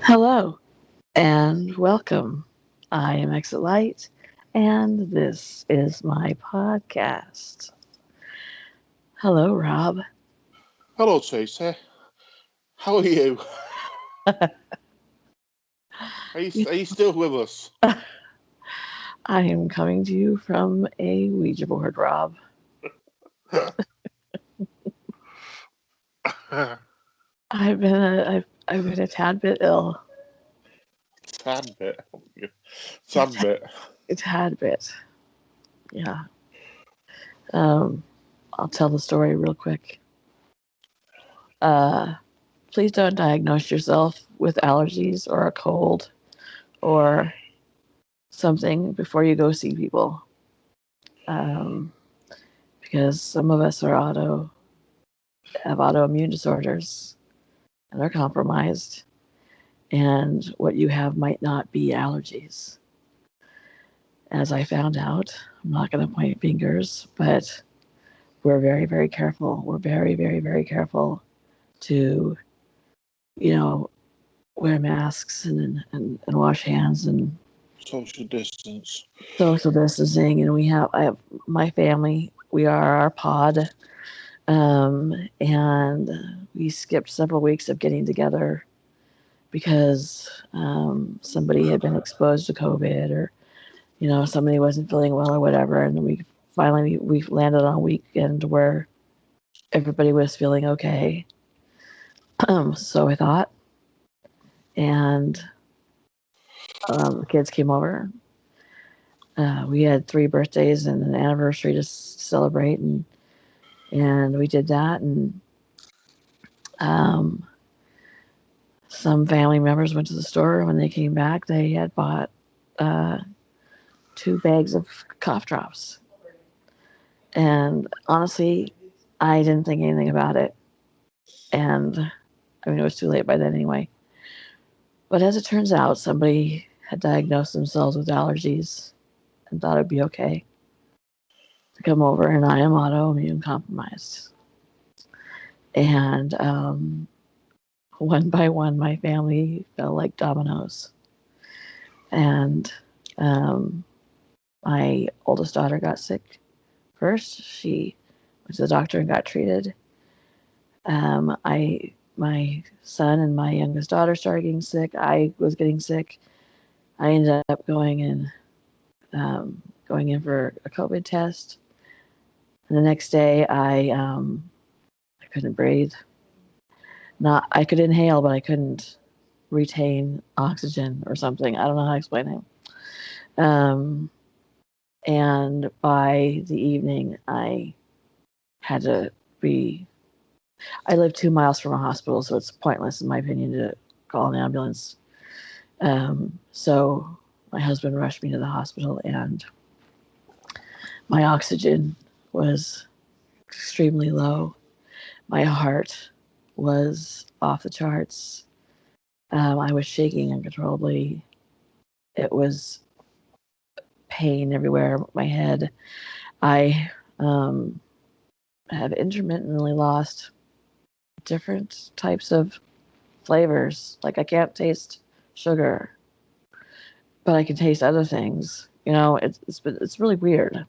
Hello and welcome. I am Exit Light, and this is my podcast. Hello, Rob. Hello, Tracy. How are you? Are you still with us? I am coming to you from a Ouija board, Rob. I've been a tad bit ill. Tad bit. Tad bit. A tad bit. Yeah. Um, I'll tell the story real quick. Uh, please don't diagnose yourself with allergies or a cold or something before you go see people. Um, because some of us have autoimmune disorders and are compromised, and what you have might not be allergies. As I found out, I'm not going to point fingers, but we're very, very careful. We're very, very, very careful to, you know, wear masks and wash hands and Social distance. social distancing. And I have my family, we are our pod. And we skipped several weeks of getting together because somebody had been exposed to COVID, or somebody wasn't feeling well or whatever. And we landed on a weekend where everybody was feeling okay. So I thought, and the kids came over. We had 3 birthdays and an anniversary to celebrate, and we did that. And um, some family members went to the store. When they came back, they had bought 2 bags of cough drops. And honestly, I didn't think anything about it. And I mean, it was too late by then anyway. But as it turns out, somebody had diagnosed themselves with allergies and thought it'd be okay to come over, and I am autoimmune compromised. And one by one, my family fell like dominoes. And my oldest daughter got sick first. She went to the doctor and got treated. My son and my youngest daughter started getting sick. I was getting sick. I ended up going in for a COVID test. And the next day, I couldn't breathe. Not I could inhale, but I couldn't retain oxygen or something. I don't know how to explain it. And by the evening, had to be. I live 2 miles from a hospital, so it's pointless, in my opinion, to call an ambulance. So my husband rushed me to the hospital, and my oxygen was extremely low. My heart was off the charts. I was shaking uncontrollably. It was pain everywhere. My head. I have intermittently lost different types of flavors. Like I can't taste sugar, but I can taste other things. It's really weird.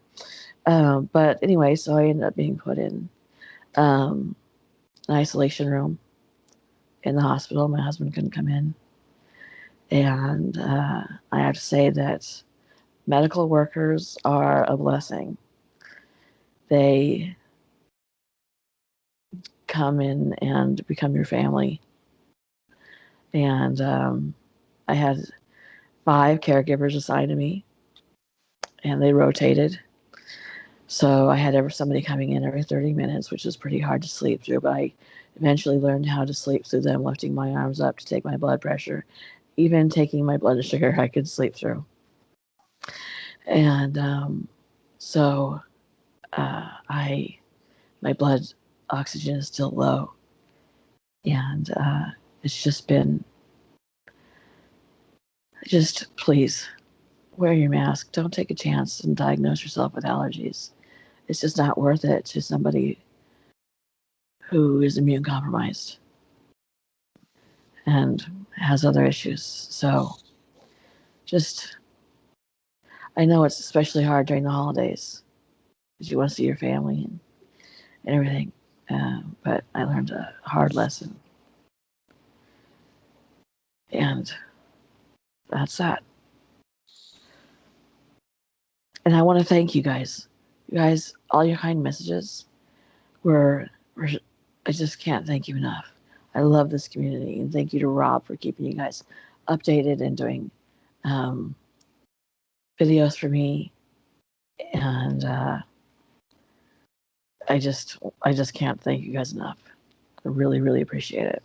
But anyway, so I ended up being put in an isolation room in the hospital. My husband couldn't come in, and I have to say that medical workers are a blessing. They come in and become your family. And I had 5 caregivers assigned to me, and they rotated. So I had somebody coming in every 30 minutes, which is pretty hard to sleep through. But I eventually learned how to sleep through them, lifting my arms up to take my blood pressure. Even taking my blood sugar, I could sleep through. And so my blood oxygen is still low, and it's just please wear your mask. Don't take a chance and diagnose yourself with allergies. It's just not worth it to somebody who is immune compromised. and has other issues. So I know it's especially hard during the holidays because you want to see your family and everything. But I learned a hard lesson. And that's that. And I want to thank you guys. You guys, all your kind messages were I just can't thank you enough. I love this community. And thank you to Robb for keeping you guys updated and doing videos for me. And I just can't thank you guys enough. I really, really appreciate it.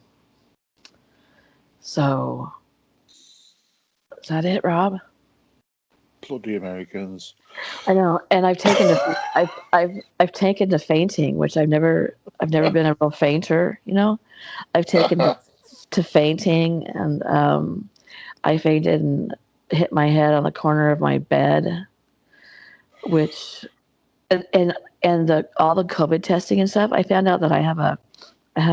So, is that it, Robb? Bloody Americans. I know, and I've taken to I've taken to fainting, which I've never been a real fainter. You know, I've taken to fainting, and I fainted and hit my head on the corner of my bed, which and all the COVID testing and stuff. I found out that I have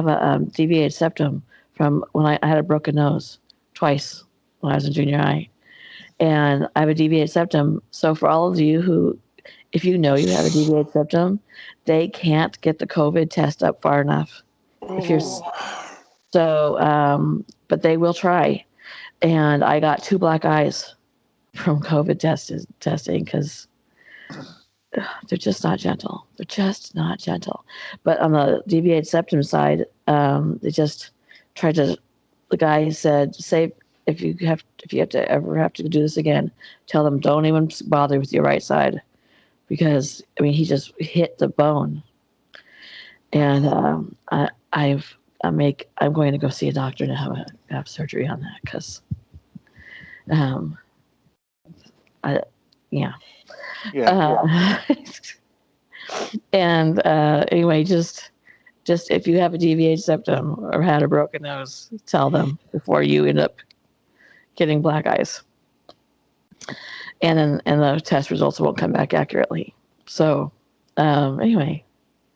a deviated septum from when I had a broken nose twice when I was in junior high. And I have a deviated septum. So for all of you who, if you know you have a deviated septum, they can't get the COVID test up far enough. If you're but they will try. And I got 2 black eyes from COVID testing because they're just not gentle. They're just not gentle. But on the deviated septum side, they just tried to. The guy said, "Say if you have to ever have to do this again, tell them don't even bother with your right side, because I mean he just hit the bone." And I'm going to go see a doctor to have surgery on that because, yeah. And anyway, just if you have a deviated septum or had a broken nose, tell them before you end up getting black eyes. And the test results won't come back accurately. So anyway,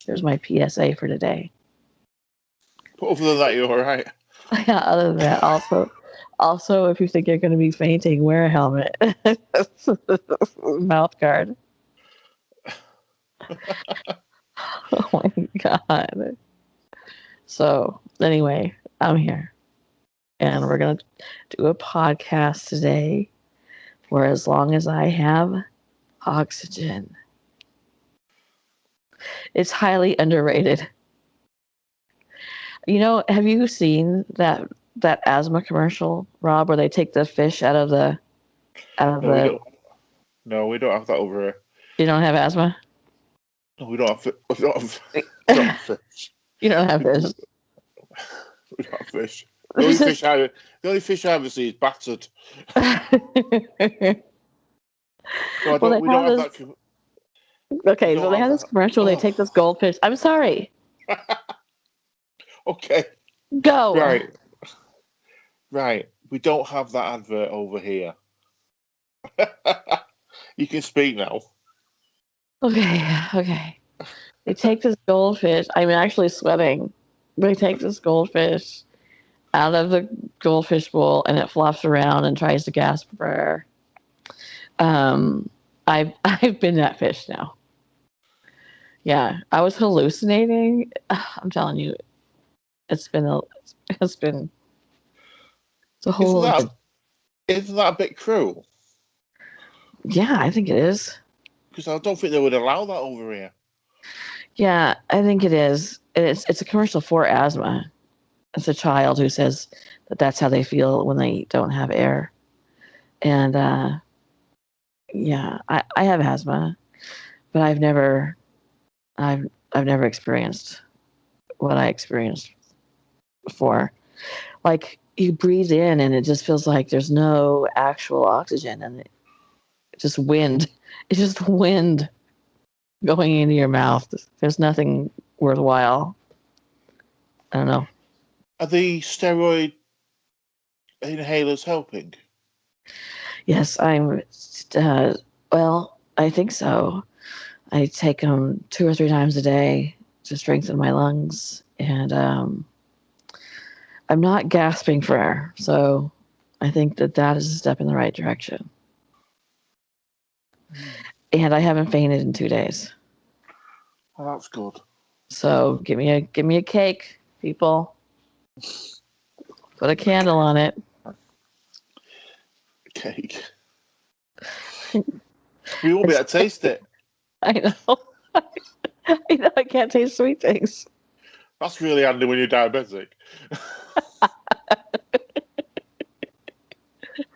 there's my PSA for today. But other than that, you're all right. Yeah, other than that, also if you think you're going to be fainting, wear a helmet. Mouth guard. Oh my God. So anyway, I'm here. And we're going to do a podcast today for as long as I have oxygen. It's highly underrated. You know, have you seen that asthma commercial, Robb, where they take the fish out of the No, we don't have that over here. You don't have asthma? No, we don't have fish. You don't have fish. We don't have fish. The only fish I ever see is battered. So we don't have that. Okay, so they have this commercial. They take this goldfish. I'm sorry. Okay. Go. Right. We don't have that advert over here. You can speak now. Okay. They take this goldfish. I'm actually sweating. They take this goldfish out of the goldfish bowl and it flops around and tries to gasp for air. I've been that fish now. Yeah, I was hallucinating. I'm telling you, it's a whole. Isn't that a bit cruel? Yeah, I think it is. Because I don't think they would allow that over here. Yeah, I think it is. It's a commercial for asthma. It's a child who says that's how they feel when they don't have air. And yeah, I have asthma, but I've never experienced what I experienced before. Like you breathe in and it just feels like there's no actual oxygen and it's just wind. It's just wind going into your mouth. There's nothing worthwhile. I don't know. Are the steroid inhalers helping? Yes, well, I think so. I take them 2 or 3 times a day to strengthen my lungs. And I'm not gasping for air, so I think that is a step in the right direction. And I haven't fainted in 2 days. Well, that's good. So give me a cake, people. Put a candle on it. Cake. We won't be able to taste it. I know. I know I can't taste sweet things. That's really handy when you're diabetic.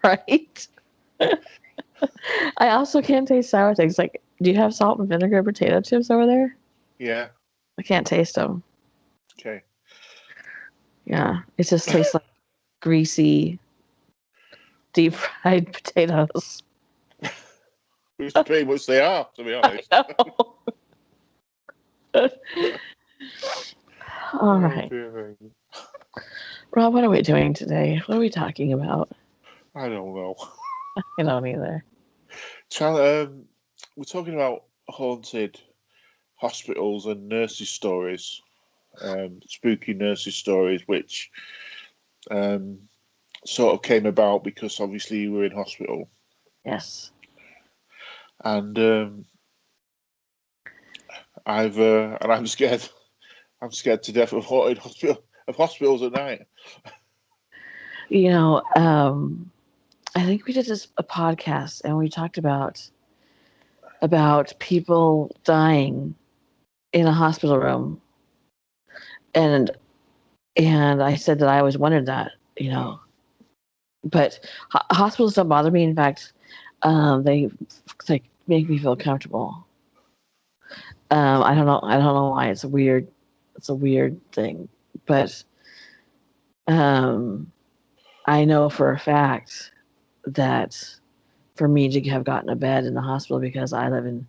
Right? I also can't taste sour things. Like, do you have salt and vinegar potato chips over there? Yeah. I can't taste them. Okay. Yeah. It just tastes like greasy, deep fried potatoes. Which pretty much they are, to be honest. I know. All right. Rob, what are we doing today? What are we talking about? I don't know. I don't either. We're talking about haunted hospitals and nurses' stories, spooky nurses' stories, which sort of came about because obviously you were in hospital. Yes. And I'm scared. I'm scared to death of haunted hospitals at night. You know, I think we did a podcast and we talked about people dying in a hospital room, and I said that I always wondered that, but hospitals don't bother me. In fact, they make me feel comfortable. I don't know why. It's a weird thing, but I know for a fact that for me to have gotten a bed in the hospital, because I live in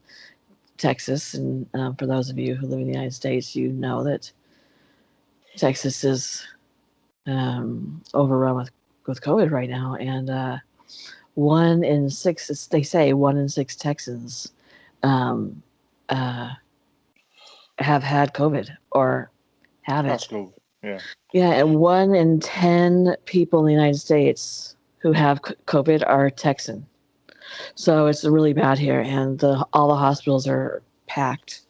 Texas, and for those of you who live in the United States, you know that Texas is overrun with COVID right now, and 1 in 6, they say 1 in 6 Texans um, have had COVID or have it. That's cool. Yeah. Yeah, and 1 in 10 people in the United States who have COVID are Texan. So it's really bad here, and all the hospitals are packed,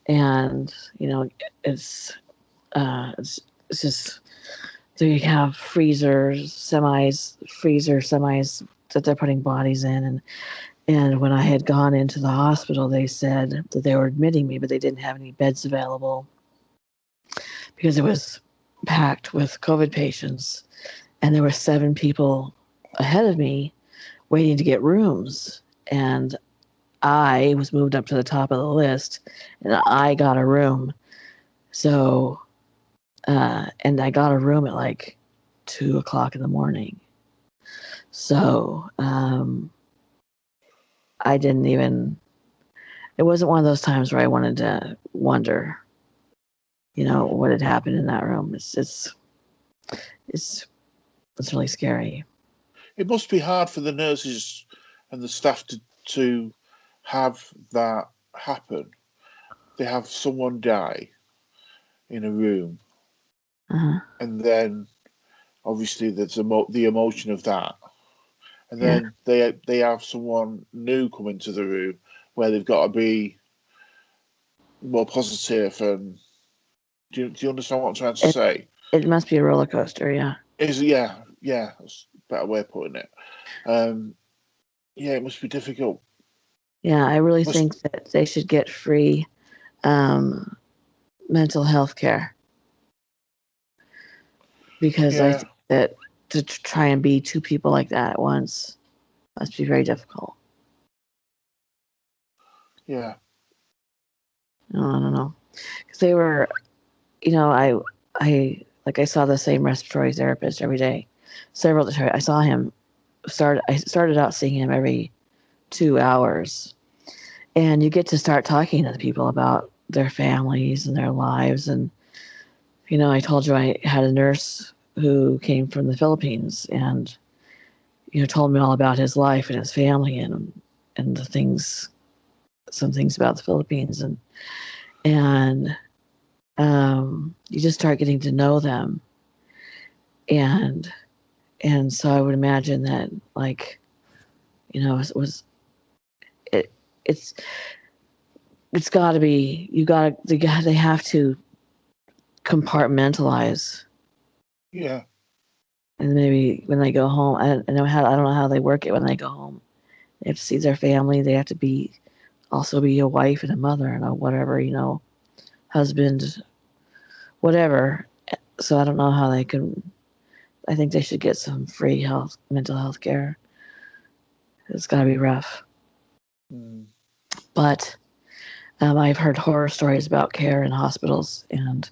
and it's just, they have freezer semis that they're putting bodies in, and when I had gone into the hospital, they said that they were admitting me, but they didn't have any beds available because it was packed with COVID patients, and there were 7 people ahead of me waiting to get rooms, and I was moved up to the top of the list, and I got a room. So, and I got a room at like 2:00 in the morning. So, I didn't even. It wasn't one of those times where I wanted to wonder, what had happened in that room. It's really scary. It must be hard for the nurses and the staff to have that happen. They have someone die in a room, and then obviously there's the emotion of that, and then they have someone new come into the room where they've got to be more positive. And do you understand what I'm trying to say? It must be a roller coaster, yeah. Yeah, that's a better way of putting it. It must be difficult. Yeah, I really think that they should get free mental health care, because I think that to try and be 2 people like that at once must be very difficult. Yeah. I don't know, because they were, I saw the same respiratory therapist every day. I saw him I started out seeing him every 2 hours, and you get to start talking to the people about their families and their lives. And I told you I had a nurse who came from the Philippines, and told me all about his life and his family, and some things about the Philippines, and you just start getting to know them, and so I would imagine that, like, it it's it's got to be, they have to compartmentalize, Yeah. and maybe when they go home, I don't know how they work it when they go home. They have to see their family. They have to also be a wife and a mother and a whatever, husband, whatever. So I don't know how they can. I think they should get some free mental health care. It's got to be rough. Mm. But I've heard horror stories about care in hospitals, and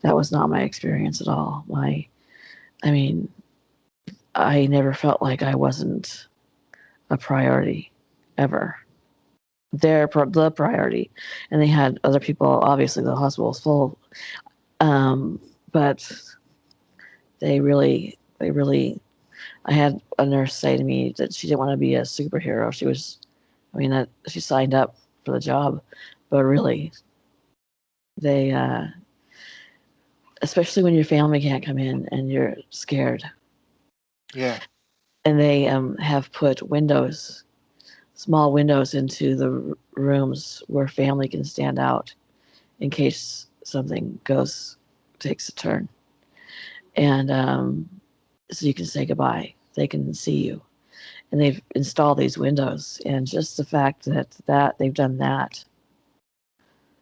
that was not my experience at all. I mean, I never felt like I wasn't a priority ever. They're the priority, and they had other people. Obviously, the hospital was full, but they really. I had a nurse say to me that she didn't want to be a superhero. That she signed up for the job, but really, they, especially when your family can't come in and you're scared. Yeah. And they have put small windows into the rooms where family can stand out in case something takes a turn. And so you can say goodbye. They can see you. And they've installed these windows. And just the fact that they've done that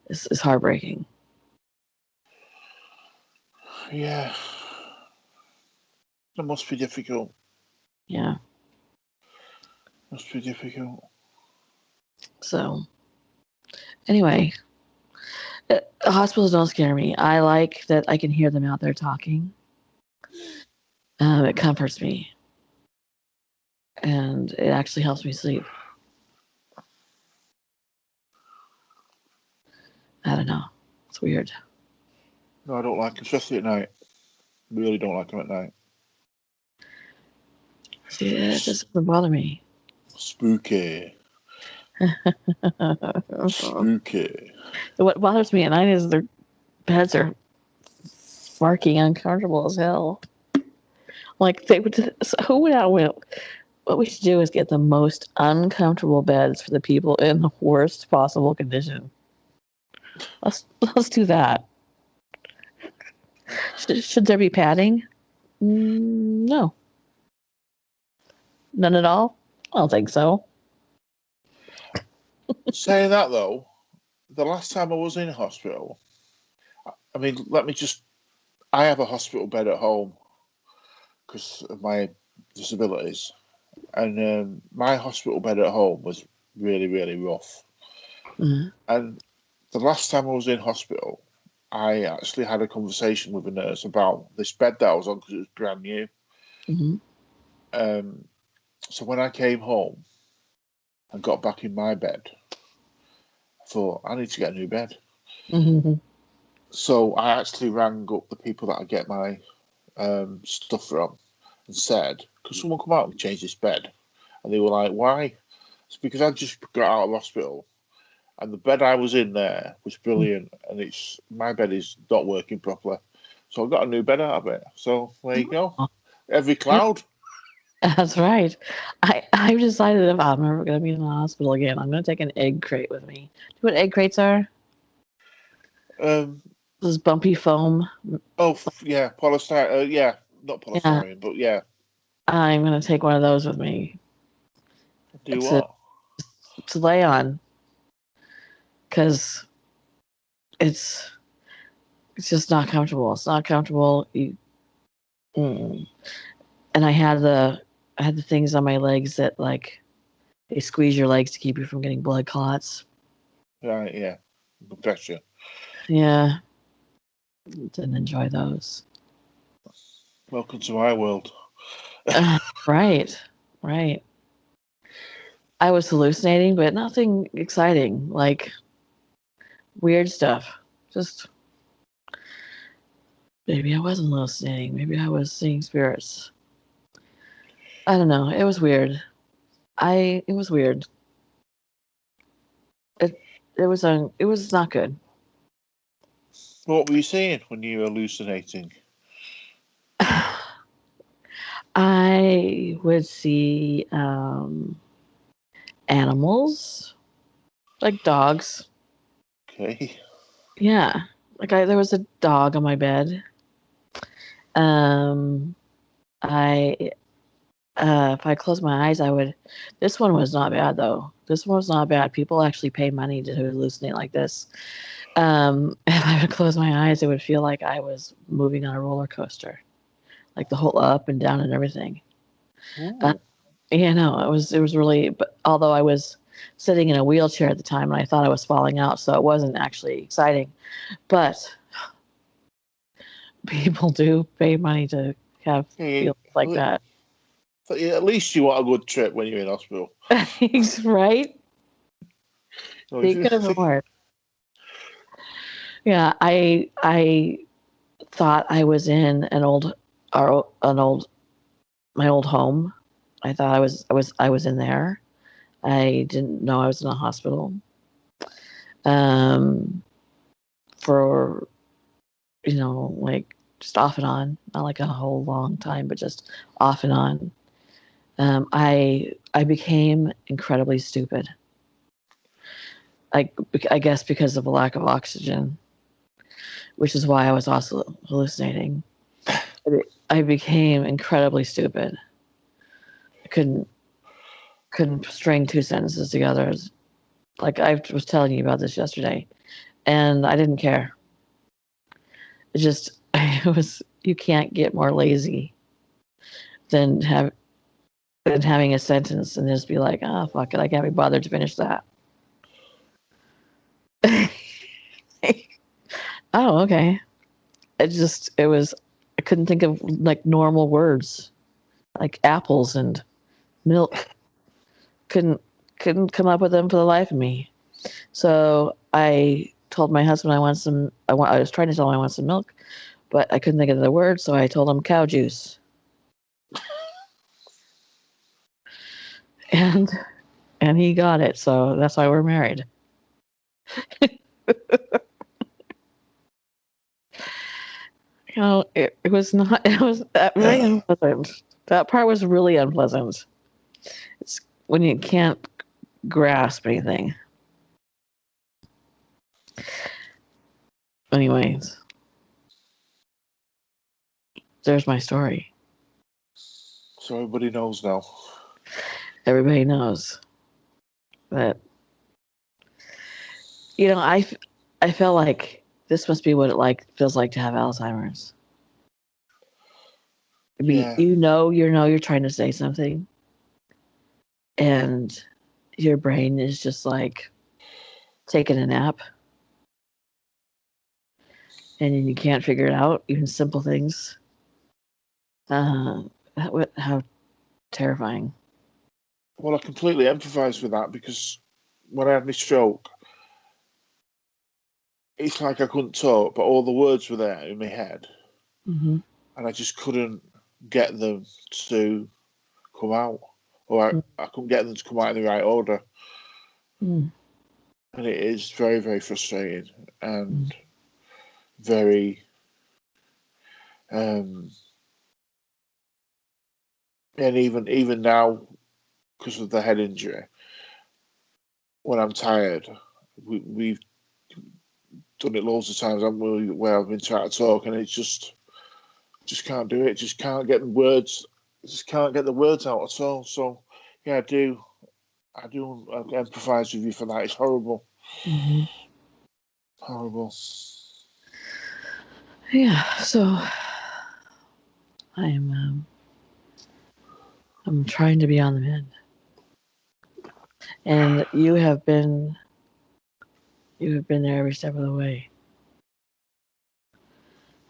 is heartbreaking. Yeah. That must be difficult. Yeah. Must be difficult. So, anyway, hospitals don't scare me. I like that I can hear them out there talking. It comforts me. And it actually helps me sleep. I don't know. It's weird. No, I don't like them, especially at night. Really don't like them at night. See, it doesn't bother me. Spooky. Spooky. What bothers me at night is their beds are fucking uncomfortable as hell. Like they would. So who would I will? What we should do is get the most uncomfortable beds for the people in the worst possible condition. Let's do that. Should there be padding? No, none at all. I don't think so. Saying that though, the last time I was in hospital, I mean, I have a hospital bed at home because of my disabilities, and my hospital bed at home was really, really rough. Mm-hmm. And the last time I was in hospital, I actually had a conversation with a nurse about this bed that I was on because it was brand new. Mm-hmm. So when I came home and got back in my bed, I thought, I need to get a new bed. Mm-hmm. So I actually rang up the people that I get my stuff from and said, could someone come out and change this bed? And they were like, why? It's because I just got out of hospital and the bed I was in there was brilliant, and my bed is not working properly. So I got a new bed out of it. So there you go. Every cloud. That's right. I've decided if I'm ever going to be in the hospital again, I'm going to take an egg crate with me. Do you know what egg crates are? This bumpy foam. Oh yeah, polystyrene. Yeah, not polystyrene, Yeah, but yeah. I'm going to take one of those with me Do to what? lay on, because it's just not comfortable. It's not comfortable. And I had the things on my legs that, like, they squeeze your legs to keep you from getting blood clots. Right, yeah. Bless you. Yeah, didn't enjoy those. Welcome to my world. Right. I was hallucinating, but nothing exciting. Like weird stuff. Just maybe I wasn't hallucinating. Maybe I was seeing spirits. I don't know. It was weird. It was weird. It was not good. What were you saying when you were hallucinating? I would see animals, like dogs. Okay. Yeah, like there was a dog on my bed. I if I closed my eyes, I would. This one was not bad though. This one was not bad. People actually pay money to hallucinate like this. If I would close my eyes, it would feel like I was moving on a roller coaster, like the whole up and down and everything. Ooh. Yeah, no, it was really. But although I was sitting in a wheelchair at the time, and I thought I was falling out, so it wasn't actually exciting. But people do pay money to have Yeah, feelings like that. at least you want a good trip when you're in hospital. Right? No, They could have more. Yeah, I thought I was in my old home. I thought I was in there. I didn't know I was in a hospital. Um, for like just off and on, not like a whole long time, but just off and on. I became incredibly stupid. I guess because of a lack of oxygen, which is why I was also hallucinating. I became incredibly stupid. I couldn't string two sentences together. Like I was telling you about this yesterday, and I didn't care. It just it was you can't get more lazy than having a sentence and just be like, oh fuck it, I can't be bothered to finish that. Oh, okay. I couldn't think of like normal words like apples and milk. Couldn't couldn't come up with them for the life of me. So I told my husband I was trying to tell him I want some milk, but I couldn't think of the word, so I told him cow juice. And and he got it, so that's why we're married. It was not it was very unpleasant. That part was really unpleasant. It's when you can't grasp anything. Anyways, there's my story. So everybody knows now. Everybody knows that. I felt like this must be what it feels like to have Alzheimer's. Yeah. You're trying to say something, and your brain is just like taking a nap, and you can't figure it out, even simple things. How terrifying. Well, I completely empathise with that because when I had my stroke, it's like I couldn't talk, but all the words were there in my head, Mm-hmm. and I just couldn't get them to come out, or I couldn't get them to come out in the right order. Mm-hmm. And it is very, very frustrating and Mm-hmm. very, and even now, because of the head injury, when I'm tired, we've done it loads of times, haven't we, where I've been trying to talk, and it's just can't do it. Just can't get the words. Just can't get the words out at all. So yeah, I empathise with you for that. It's horrible. Mm-hmm. Horrible. Yeah. So I'm trying to be on the mend, and you have been there every step of the way.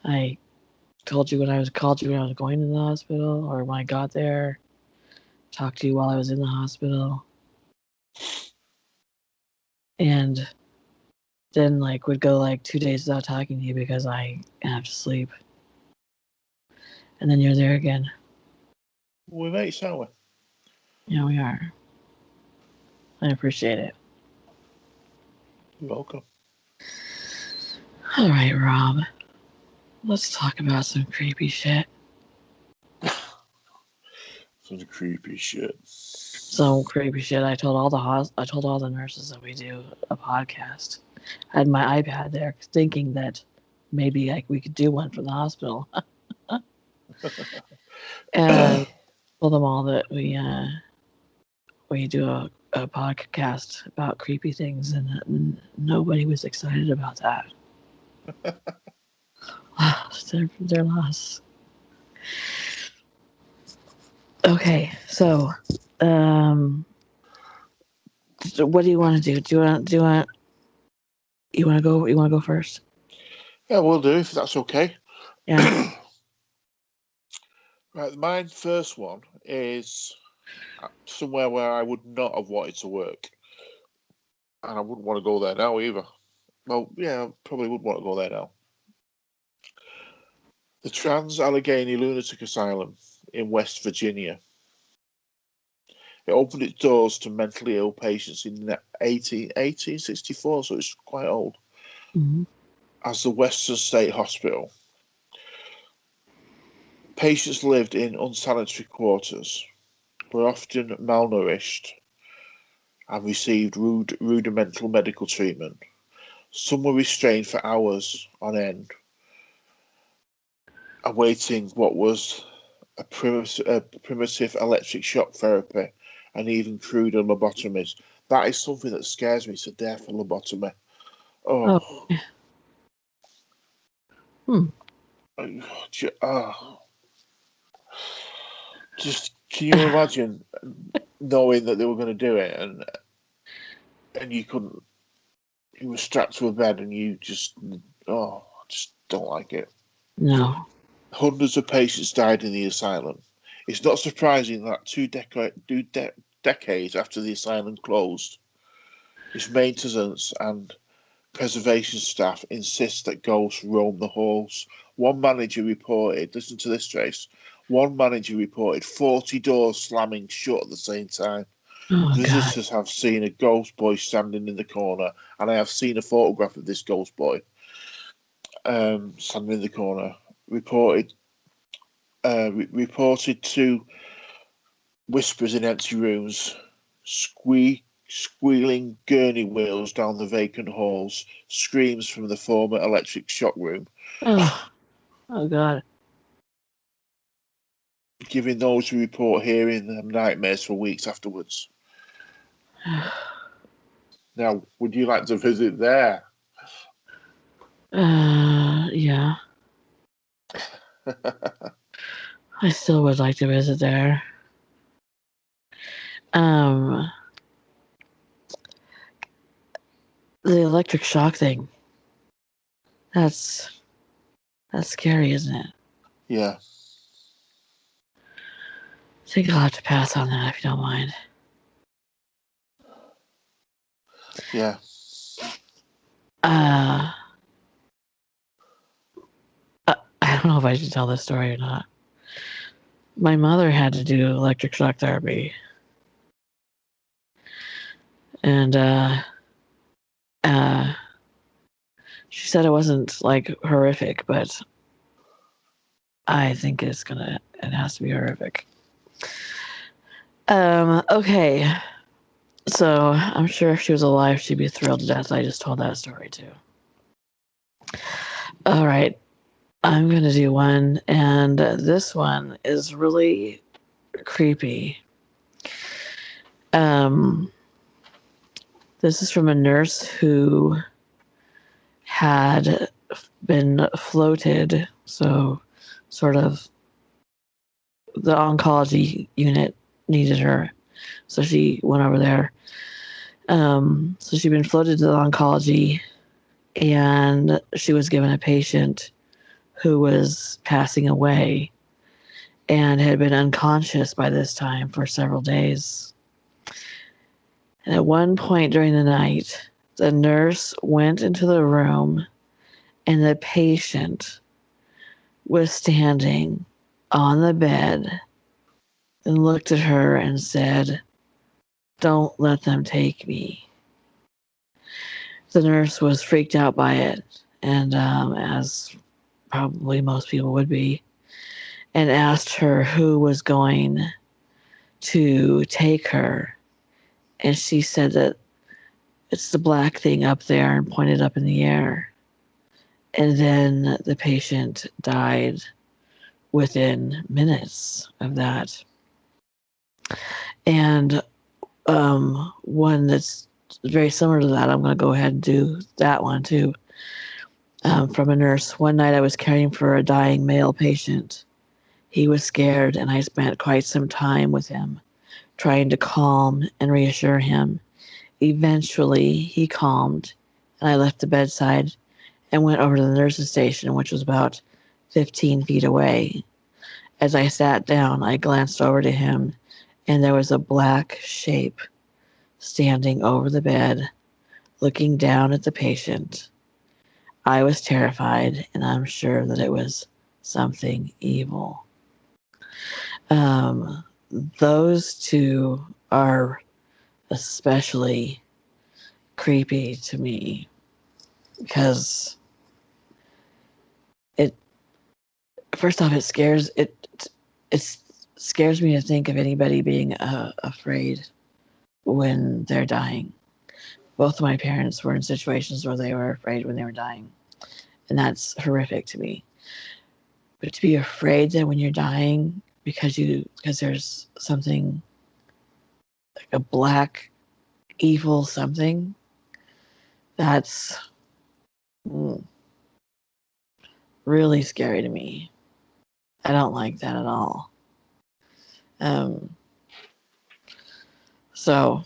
I called you when I was going to the hospital, or when I got there. Talked to you while I was in the hospital, and then would go 2 days without talking to you because I have to sleep, and then you're there again. We mates, aren't we? Yeah, we are. I appreciate it. You're welcome. All right, Rob. Let's talk about some creepy shit. Some creepy shit. Some creepy shit. I told all the nurses that we do a podcast. I had my iPad there, thinking that maybe we could do one from the hospital, and told them all that we do a podcast about creepy things, and nobody was excited about that. Their loss. Okay, so what do you want to do? You want to go? You want to go first? Yeah, we'll do if that's okay. Yeah. Right, my first one is somewhere where I would not have wanted to work, and I wouldn't want to go there now either. Well, yeah, I probably would want to go there now. The Trans-Allegheny Lunatic Asylum in West Virginia. It opened its doors to mentally ill patients in 1864, so it's quite old, as the Western State Hospital. Patients lived in unsanitary quarters, were often malnourished, and received rudimental medical treatment. Some were restrained for hours on end, awaiting what was a primitive electric shock therapy and even cruder lobotomies. That is something that scares me to death, a lobotomy. Oh. Just can you imagine knowing that they were going to do it and you couldn't, you were strapped to a bed and you just don't like it. No. Hundreds of patients died in the asylum. It's not surprising that two decades after the asylum closed, its maintenance and preservation staff insist that ghosts roam the halls. One manager reported, listen to this, Trace, 40 doors slamming shut at the same time. Oh, Visitors have seen a ghost boy standing in the corner, and I have seen a photograph of this ghost boy standing in the corner. Reported to whispers in empty rooms, squealing gurney wheels down the vacant halls, screams from the former electric shock room. Oh God. Giving those who report hearing them nightmares for weeks afterwards. Now, would you like to visit there? Yeah. I still would like to visit there. The electric shock thing. That's scary, isn't it? Yeah. I think I'll have to pass on that if you don't mind. Yeah. I don't know if I should tell this story or not. My mother had to do electric shock therapy. And she said it wasn't like horrific, but I think it has to be horrific. Okay. So I'm sure if she was alive, she'd be thrilled to death I just told that story too. All right. I'm going to do one, and this one is really creepy. This is from a nurse who had been floated, so sort of the oncology unit needed her, so she went over there. So she'd been floated to the oncology, and she was given a patient who was passing away and had been unconscious by this time for several days. And at one point during the night, the nurse went into the room and the patient was standing on the bed and looked at her and said, "Don't let them take me." The nurse was freaked out by it, and as probably most people would be, and asked her who was going to take her. And she said that it's the black thing up there and pointed up in the air. And then the patient died within minutes of that. And one that's very similar to that, I'm going to go ahead and do that one too. From a nurse. One night I was caring for a dying male patient. He was scared, and I spent quite some time with him, trying to calm and reassure him. Eventually, he calmed, and I left the bedside and went over to the nurse's station, which was about 15 feet away. As I sat down, I glanced over to him, and there was a black shape standing over the bed, looking down at the patient. I was terrified, and I'm sure that it was something evil. Those two are especially creepy to me because first off, it scares me to think of anybody being afraid when they're dying. Both of my parents were in situations where they were afraid when they were dying, and that's horrific to me. But to be afraid that when you're dying because there's something like a black evil something, that's really scary to me. I don't like that at all. So,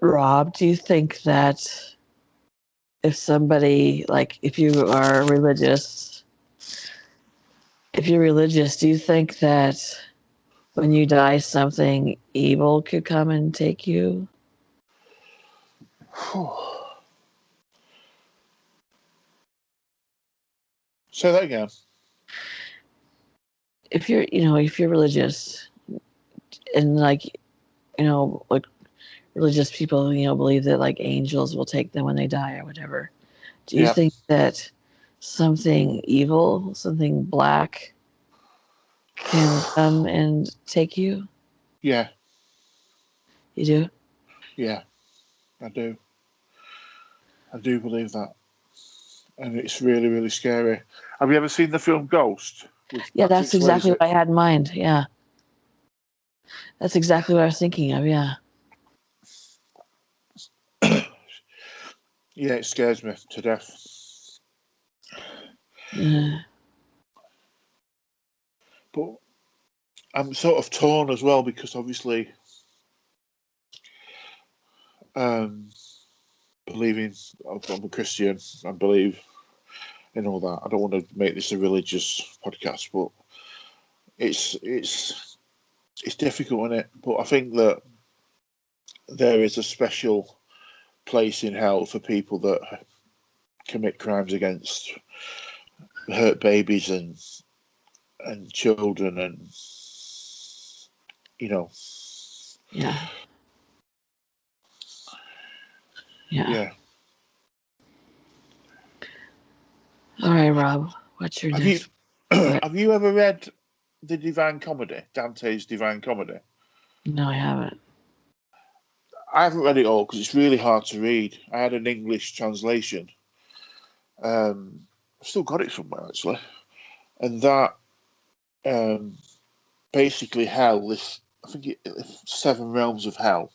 Rob, do you think that if somebody, like, if you're religious, do you think that when you die, something evil could come and take you? Say that again. If you're religious, and like religious people, believe that like angels will take them when they die or whatever. Do you think that something evil, something black can come and take you? Yeah. You do? Yeah, I do. I do believe that. And it's really, really scary. Have you ever seen the film Ghost? Yeah, that's exactly what I had in mind. Yeah. That's exactly what I was thinking of, yeah. Yeah, it scares me to death. But I'm sort of torn as well because obviously believing I'm a Christian, I believe in all that. I don't want to make this a religious podcast, but it's difficult, isn't it? But I think that there is a special place in hell for people that commit crimes against hurt babies and children, and Yeah. All right, Rob, what's your next? Have you ever read the Divine Comedy, Dante's Divine Comedy? No, I haven't. I haven't read it all because it's really hard to read. I had an English translation. I've still got it somewhere actually, and that basically hell. I think it's 7 realms of hell.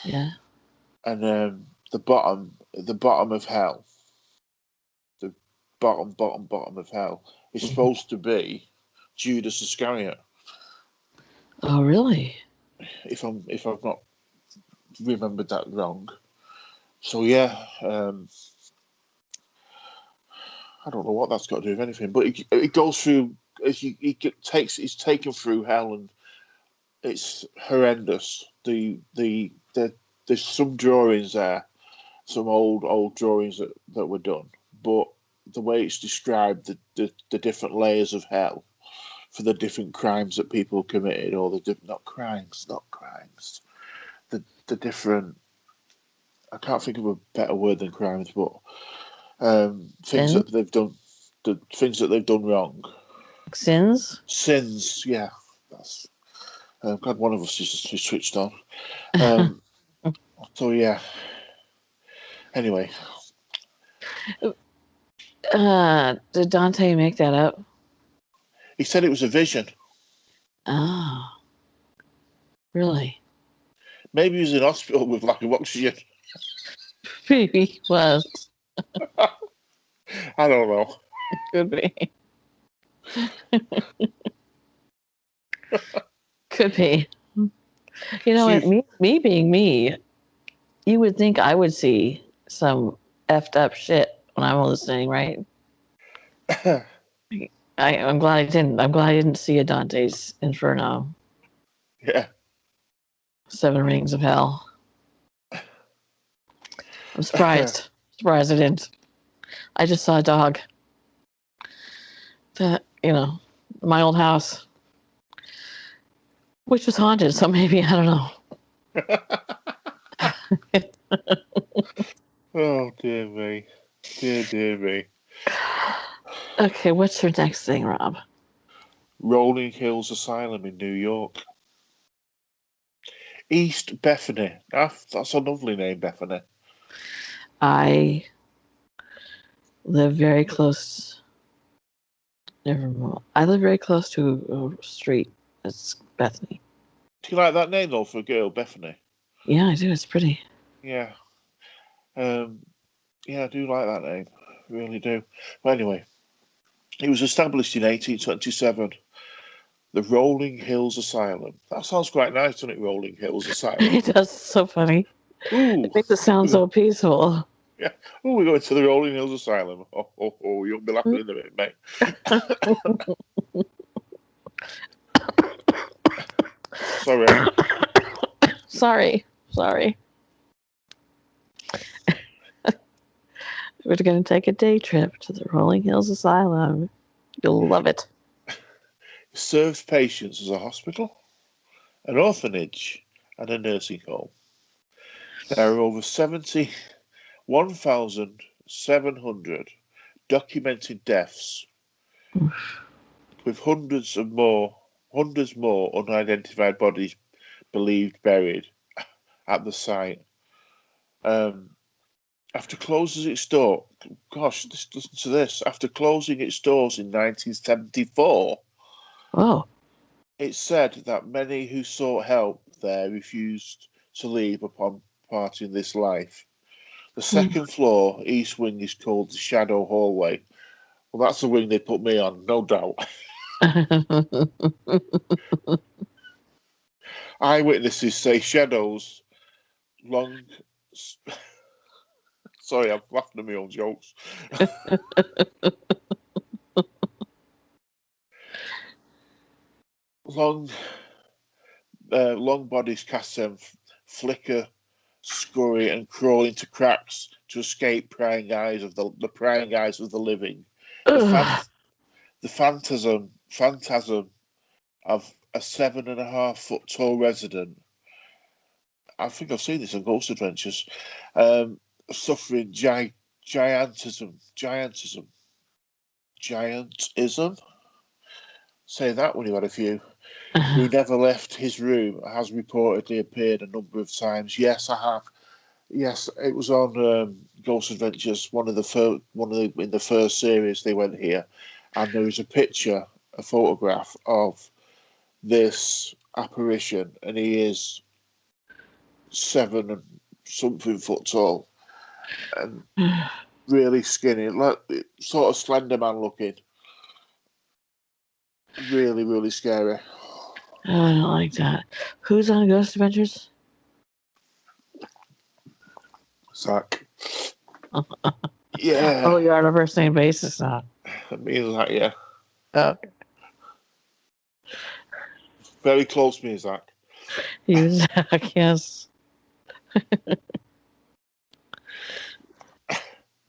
Yeah. And the bottom of hell, the bottom of hell is supposed to be Judas Iscariot. Oh, really? If I've not remembered that wrong. So yeah, I don't know what that's got to do with anything, but it goes through. It's taken through hell, and it's horrendous. There's some drawings there, some old drawings that were done, but the way it's described, the different layers of hell for the different crimes that people committed, or not crimes, the different. I can't think of a better word than crimes, but things that they've done, the things that they've done wrong. Sins? Sins, yeah. That's. I'm glad one of us is switched on. So yeah. Anyway. Did Dante make that up? He said it was a vision. Oh. Really? Maybe he was in hospital with lack of oxygen. Maybe he was. I don't know. Could be. Could be. You know what? Me being me, you would think I would see some effed up shit when I'm listening, right? I'm glad I didn't. I'm glad I didn't see a Dante's Inferno. Yeah. 7 Rings of Hell. I'm surprised. Surprised I didn't. I just saw a dog. That, my old house, which was haunted, so maybe, I don't know. Oh, dear me. Dear me. Okay, what's your next thing, Rob? Rolling Hills Asylum in New York. East Bethany. That's a lovely name, Bethany. I live very close. Nevermore. I live very close to a street. It's Bethany. Do you like that name, though, for a girl, Bethany? Yeah, I do. It's pretty. Yeah. Yeah, I do like that name. I really do. But anyway, it was established in 1827. The Rolling Hills Asylum. That sounds quite nice, doesn't it, Rolling Hills Asylum? It does. So funny. Ooh. It makes it sound so peaceful. Yeah. Oh, we're going to the Rolling Hills Asylum. Oh, you'll be laughing in a minute, mate. Sorry. We're going to take a day trip to the Rolling Hills Asylum. You'll love it. It serves patients as a hospital, an orphanage, and a nursing home. There are over 1,700 documented deaths, with hundreds more unidentified bodies believed buried at the site. After closing its door, listen to this. After closing its doors in 1974, it's said that many who sought help there refused to leave upon parting this life. The second floor, east wing, is called the Shadow Hallway. Well, that's the wing they put me on, no doubt. Eyewitnesses say shadows long... Sorry, I'm laughing at my own jokes. Long bodies cast them flicker, scurry, and crawl into cracks to escape prying eyes of the prying eyes of the living. The phantasm of a 7.5 foot tall resident. I think I've seen this on Ghost Adventures. Suffering giantism. Say that when you had a few. Who never left his room, has reportedly appeared a number of times. Yes, I have. Yes, it was on Ghost Adventures. In the first series they went here, and there is a photograph of this apparition, and he is 7-something foot tall, and really skinny, like sort of Slender Man looking. Really, really scary. I don't like that. Who's on Ghost Adventures? Zach. Yeah. Oh, you're on a first name basis now. Me and Zach, yeah. Okay. Very close to me, Zach. You, Zach, yes.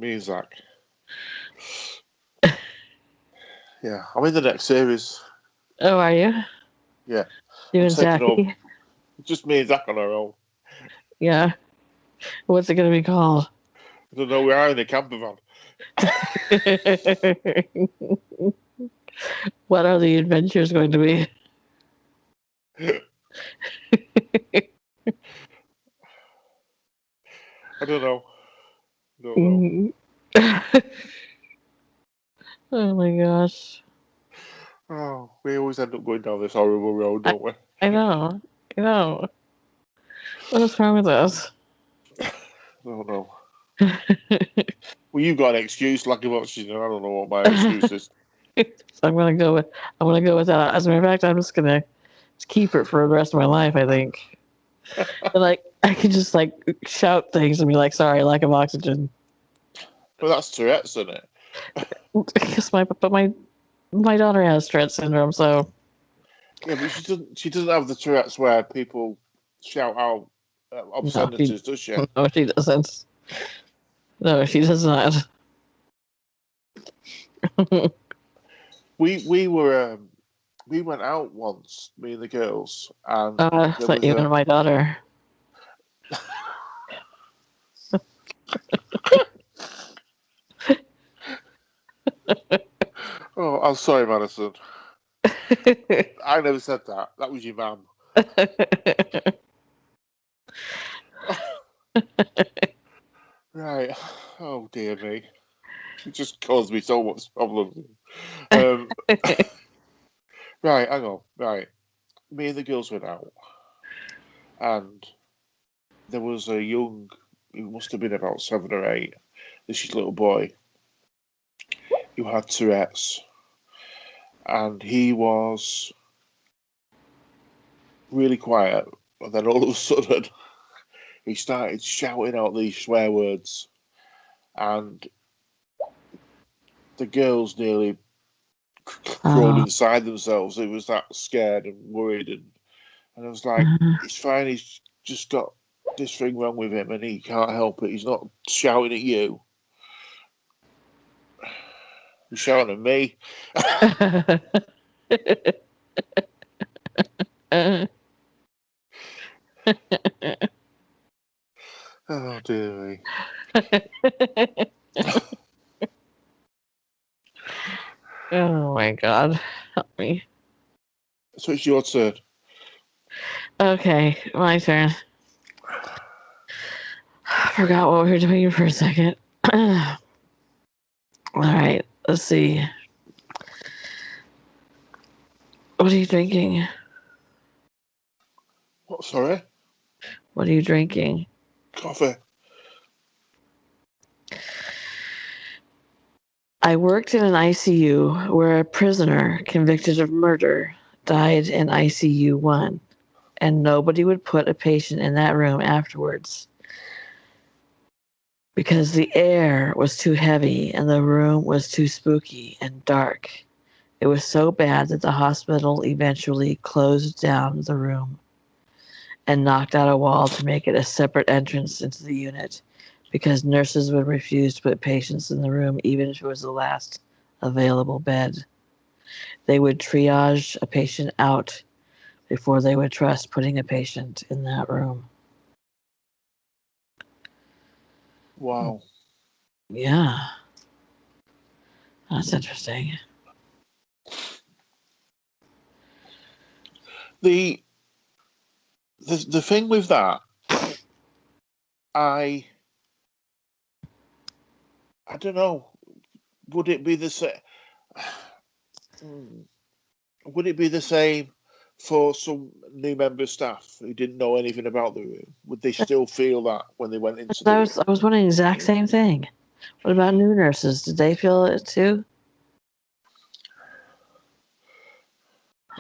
Me and Zach. Yeah, I'm in the next series. Oh, are you? Yeah. You and Zachy? Just me and Zach on our own. Yeah. What's it going to be called? I don't know, we are in a camper van. What are the adventures going to be? I don't know. Oh my gosh. Oh, we always end up going down this horrible road, don't we? I know. What is wrong with us? I don't know. Well, you've got an excuse, lack of oxygen. I don't know what my excuse is. So I'm gonna go with that. As a matter of fact, I'm just gonna keep it for the rest of my life, I think. But I can just shout things and be like, sorry, lack of oxygen. Well, that's Tourette's, isn't it? Because my daughter has Tourette's syndrome, so Yeah, but she doesn't have the Tourette's where people shout out obscenities, does she? No, she doesn't. No, she does not. We went out once, me and the girls, and I thought you meant my daughter. Oh, I'm sorry, Madison. I never said that. That was your mum. Right. Oh, dear me. It just caused me so much problems. Right, hang on. Right. Me and the girls went out. And there was a young, he must have been about 7 or 8, this little boy who had Tourette's. And he was really quiet. And then all of a sudden, he started shouting out these swear words. And the girls nearly crawled inside themselves. It was that scared and worried. And I was like, it's fine. He's just got this thing wrong with him and he can't help it. He's not shouting at you. He's shouting at me. Oh, dear me. Oh, my God. Help me. So it's your turn. Okay, my turn. I forgot what we were doing for a second. All right, let's see. What are you drinking? What, sorry? What are you drinking? Coffee. I worked in an ICU where a prisoner convicted of murder died in ICU 1, and nobody would put a patient in that room afterwards because the air was too heavy and the room was too spooky and dark. It was so bad that the hospital eventually closed down the room and knocked out a wall to make it a separate entrance into the unit because nurses would refuse to put patients in the room even if it was the last available bed. They would triage a patient out before they would trust putting a patient in that room. Wow. Yeah. That's interesting. The thing with that, I don't know. Would it be the same? Would it be the same for some new member of staff who didn't know anything about the room? Would they still feel that when they went into the room? I was wondering the exact same thing. What about new nurses? Did they feel it too?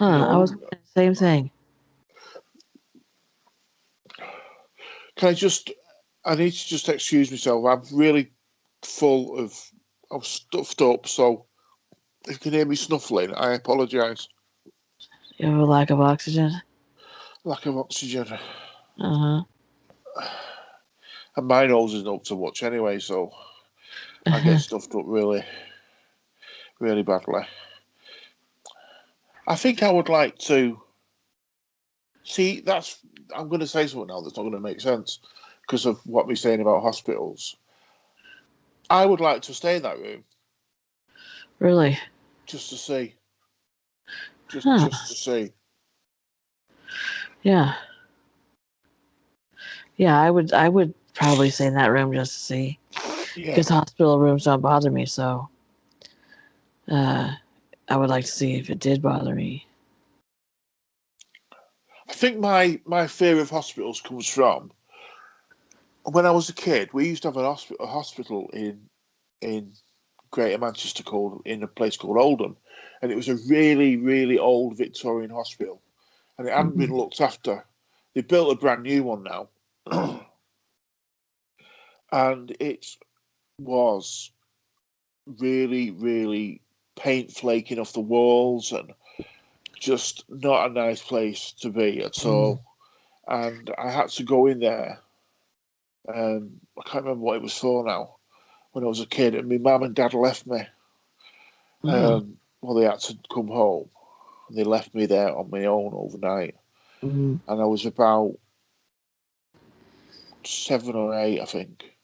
I was wondering the same thing. Can I need to just excuse myself. I'm really full of, I'm stuffed up, so if you can hear me snuffling, I apologise. You have a lack of oxygen? Lack of oxygen. Uh-huh. And my nose isn't up to much anyway, so I get stuffed up really, really badly. I think I would like to see, I'm going to say something now that's not going to make sense because of what we're saying about hospitals. I would like to stay in that room. Really? Just to see. just to see. Yeah. Yeah, I would probably stay in that room just to see. Yeah. Because hospital rooms don't bother me, so I would like to see if it did bother me. I think my fear of hospitals comes from when I was a kid. We used to have a hospital in Greater Manchester in a place called Oldham, and it was a really, really old Victorian hospital, and it hadn't been looked after. They built a brand new one now, and it was really, really paint flaking off the walls and just not a nice place to be at all. And I had to go in there. I can't remember what it was for now. When I was a kid, and my mum and dad left me. Well, they had to come home, and they left me there on my own overnight. And I was about 7 or 8, I think,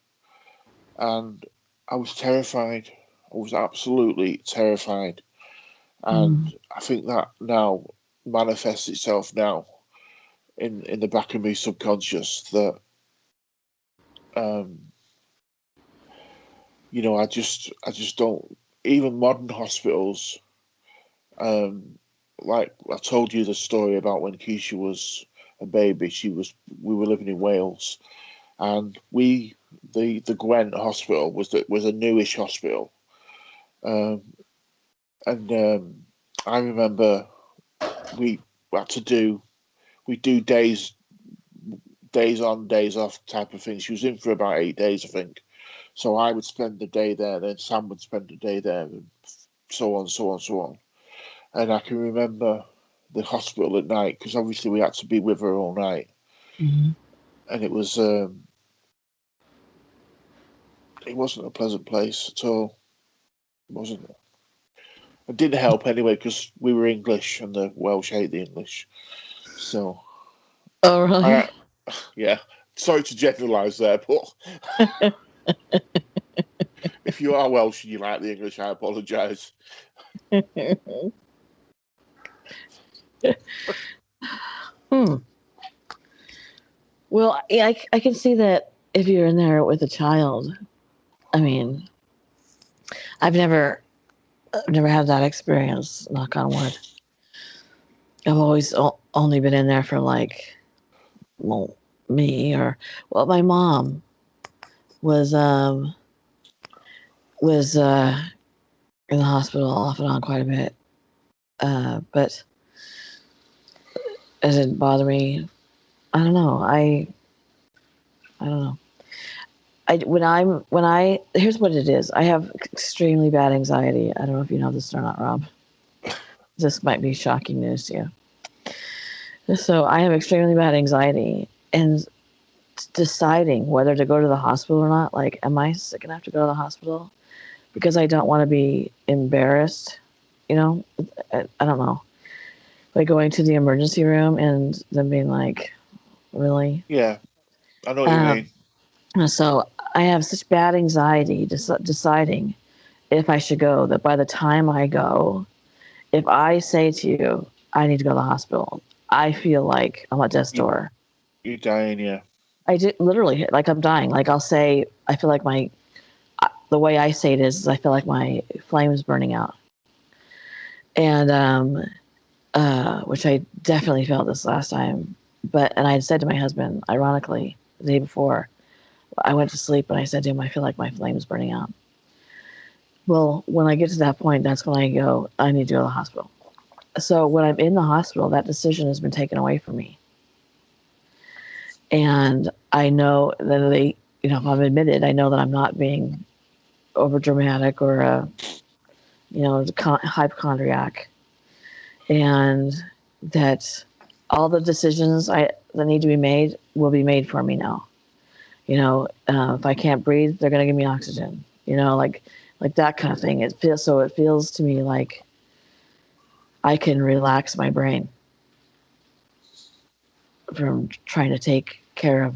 and I was terrified. I was absolutely terrified, and I think that now manifests itself now in the back of me subconscious that you know, I just don't. Even modern hospitals, like I told you the story about when Keisha was a baby. We were living in Wales, and the Gwent Hospital was a newish hospital, and I remember we had to do days on, days off type of thing. She was in for about 8 days, I think. So I would spend the day there, then Sam would spend the day there, and so on, so on, so on. And I can remember the hospital at night, because obviously we had to be with her all night. And it wasn't a pleasant place at all. It wasn't. It didn't help anyway, because we were English and the Welsh hate the English. So. Oh, really? Yeah. Sorry to generalise there, but if you are Welsh and you like the English, I apologise. Well, yeah, I can see that if you're in there with a child. I mean, I've never had that experience. Knock on wood. I've always only been in there for like, well, me or my mom was in the hospital off and on quite a bit, but it didn't bother me. I don't know. I don't know. Here's what it is. I have extremely bad anxiety. I don't know if you know this or not, Rob. This might be shocking news to you. So I have extremely bad anxiety, and deciding whether to go to the hospital or not, like, am I sick enough to go to the hospital? Because I don't want to be embarrassed, you know? I don't know. Like going to the emergency room and them being like, really? Yeah, I know what you mean. So I have such bad anxiety deciding if I should go that by the time I go, if I say to you, I need to go to the hospital, I feel like I'm at death's door. You're dying, yeah. I did literally, like, I'm dying. Like, I'll say, I feel like the way I say it is I feel like my flame is burning out. And, which I definitely felt this last time. And I had said to my husband, ironically, the day before, I went to sleep and I said to him, I feel like my flame is burning out. Well, when I get to that point, that's when I go, I need to go to the hospital. So when I'm in the hospital, that decision has been taken away from me. And I know that if I'm admitted, I know that I'm not being over dramatic or hypochondriac, and that all the decisions that need to be made will be made for me now. If I can't breathe, they're going to give me oxygen. Like that kind of thing. It feels to me like I can relax my brain from trying to take care of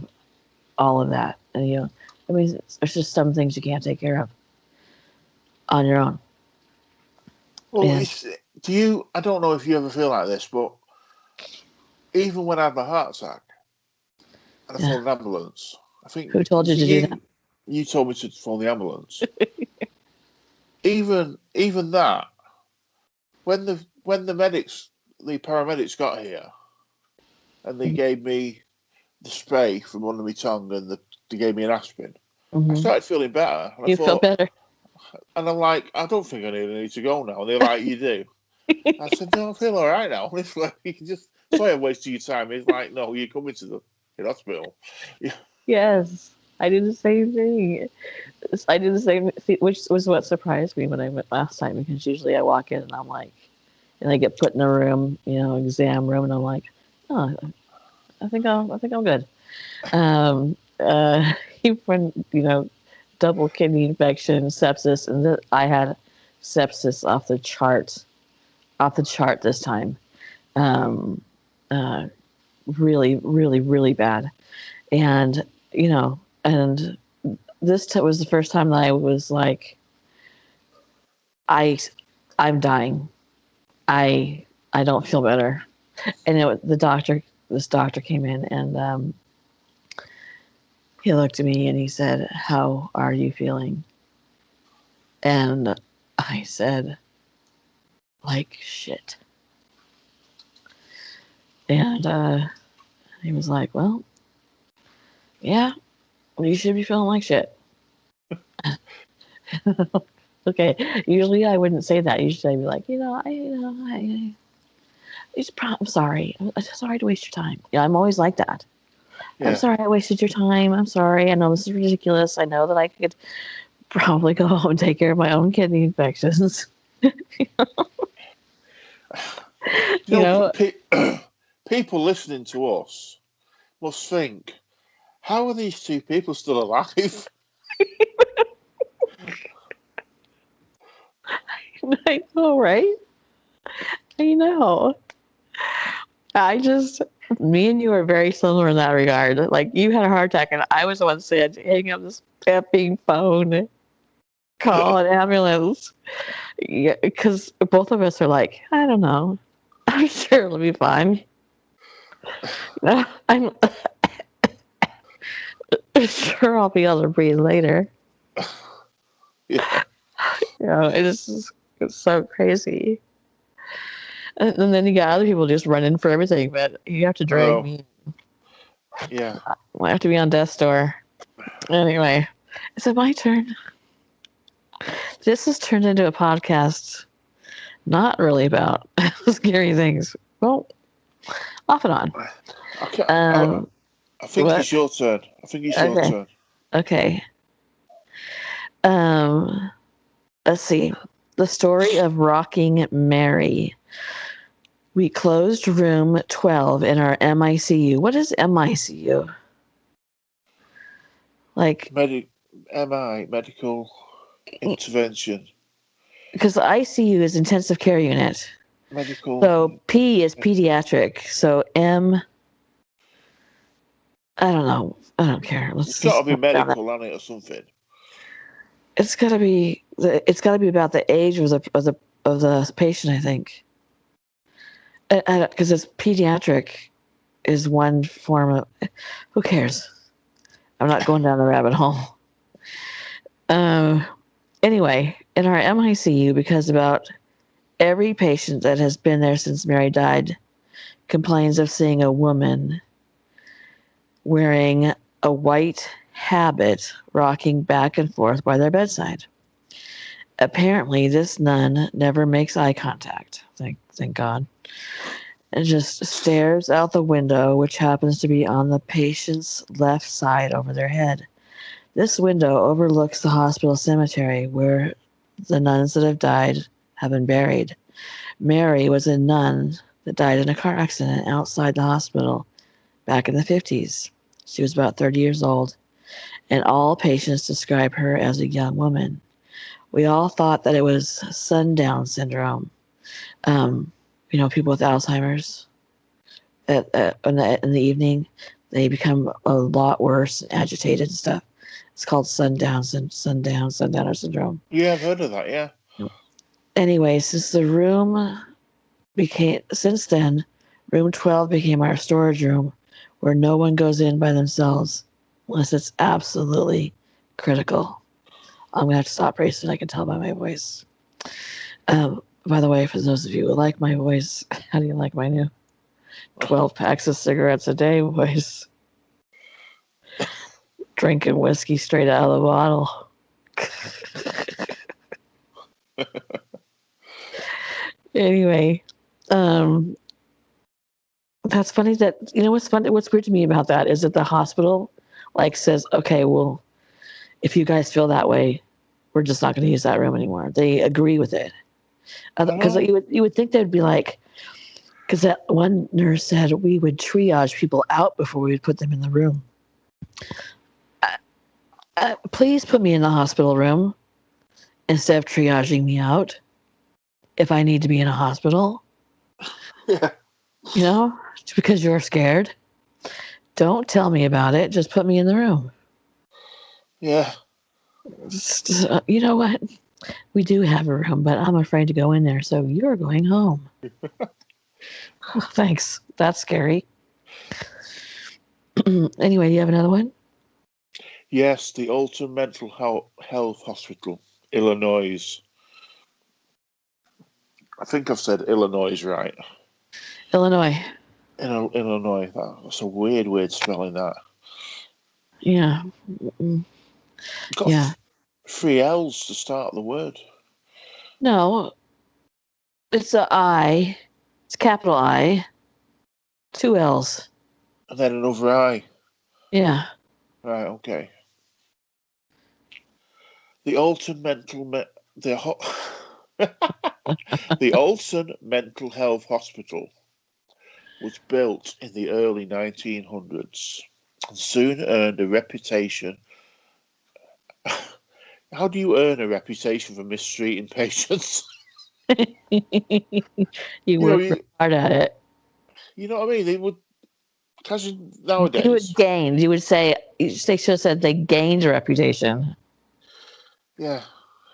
all of that. And there's just some things you can't take care of on your own. Well, Do you? I don't know if you ever feel like this, but even when I had my heart attack and I phoned an ambulance, I think Who told you to do that? You told me to phone the ambulance. even that, when the paramedics got here, and they gave me the spray from under my tongue, and they gave me an aspirin. I started feeling better. And you felt better. And I'm like, I don't think I need to go now. And they're like, you do. I said, no, I feel all right now. It's like, you can just, sorry I'm wasting your time. It's like, no, you're coming to the hospital. Yeah. Yes, I did the same thing. I did the same, which was what surprised me when I went last time, because usually I walk in and I'm like, and I get put in a room, exam room, and I'm like, oh, I think I'm good. When double kidney infection, sepsis, and I had sepsis off the chart this time. Really, really, really bad. And, and this was the first time that I was like, I'm dying. I don't feel better. And this doctor came in, and he looked at me and he said, how are you feeling? And I said, like shit. And he was like, well, yeah, you should be feeling like shit. Okay, usually I wouldn't say that. Usually I'd be like, I'm sorry. I'm sorry to waste your time. Yeah, I'm always like that. Yeah. I'm sorry I wasted your time. I'm sorry. I know this is ridiculous. I know that I could probably go home and take care of my own kidney infections. People listening to us must think, how are these two people still alive? I know, right? I know. Me and you are very similar in that regard. Like, you had a heart attack, and I was the one saying, hang up this effing phone, call an ambulance. Yeah, because both of us are like, I don't know. I'm sure it'll be fine. I'm sure I'll be able to breathe later. Yeah. It's so crazy. And then you got other people just running for everything, but you have to drag me. Yeah. I have to be on death's door. Anyway, is it my turn? This has turned into a podcast not really about scary things. Well, off and on. Okay. I think it's your turn. Your turn. Okay. Let's see. The story of Rocking Mary. We closed room 12 in our MICU. What is MICU? Like medical intervention. Because the ICU is intensive care unit. Medical. So P is pediatric. So M, I don't know. I don't care. It's got to be medical on it or something. It's got to be about the age of the patient, I think. Because it's pediatric is one form of. Who cares? I'm not going down the rabbit hole. Anyway, in our MICU, because about every patient that has been there since Mary died complains of seeing a woman wearing a white habit rocking back and forth by their bedside. Apparently, this nun never makes eye contact, thank God, and just stares out the window, which happens to be on the patient's left side over their head. This window overlooks the hospital cemetery where the nuns that have died have been buried. Mary was a nun that died in a car accident outside the hospital back in the 50s. She was about 30 years old, and all patients describe her as a young woman. We all thought that it was sundown syndrome. People with Alzheimer's, in the evening, they become a lot worse, agitated and stuff. It's called sundowner syndrome. Yeah, I've heard of that, yeah. Anyways, the room since then, room 12 became our storage room where no one goes in by themselves unless it's absolutely critical. I'm going to have to stop racing. I can tell by my voice. By the way, for those of you who like my voice, how do you like my new 12 packs of cigarettes a day voice? Drinking whiskey straight out of the bottle. Anyway, that's funny that, what's funny, what's weird to me about that is that the hospital says, okay, well, if you guys feel that way, we're just not going to use that room anymore. They agree with it. Because you would think they'd be like, because that one nurse said we would triage people out before we would put them in the room. Please put me in the hospital room instead of triaging me out if I need to be in a hospital. Yeah. Just because you're scared. Don't tell me about it. Just put me in the room. Yeah. You know what? We do have a room, but I'm afraid to go in there, so you're going home. Oh, thanks. That's scary. Anyway, do you have another one? Yes, the Alton Mental Health Hospital, Illinois. I think I've said Illinois right. Illinois. Illinois. That's a weird spelling, that. Yeah. Got 3 L's to start the word. No. It's a I. It's capital I. 2 L's. And then another I. Yeah. Right, okay. The Alton the Alton Mental Health Hospital was built in the early 1900s and soon earned a reputation. How do you earn a reputation for mistreating patients? you work hard at it. You know what I mean? They would, because nowadays. You would gain. You would say, they should have said they gained a reputation. Yeah.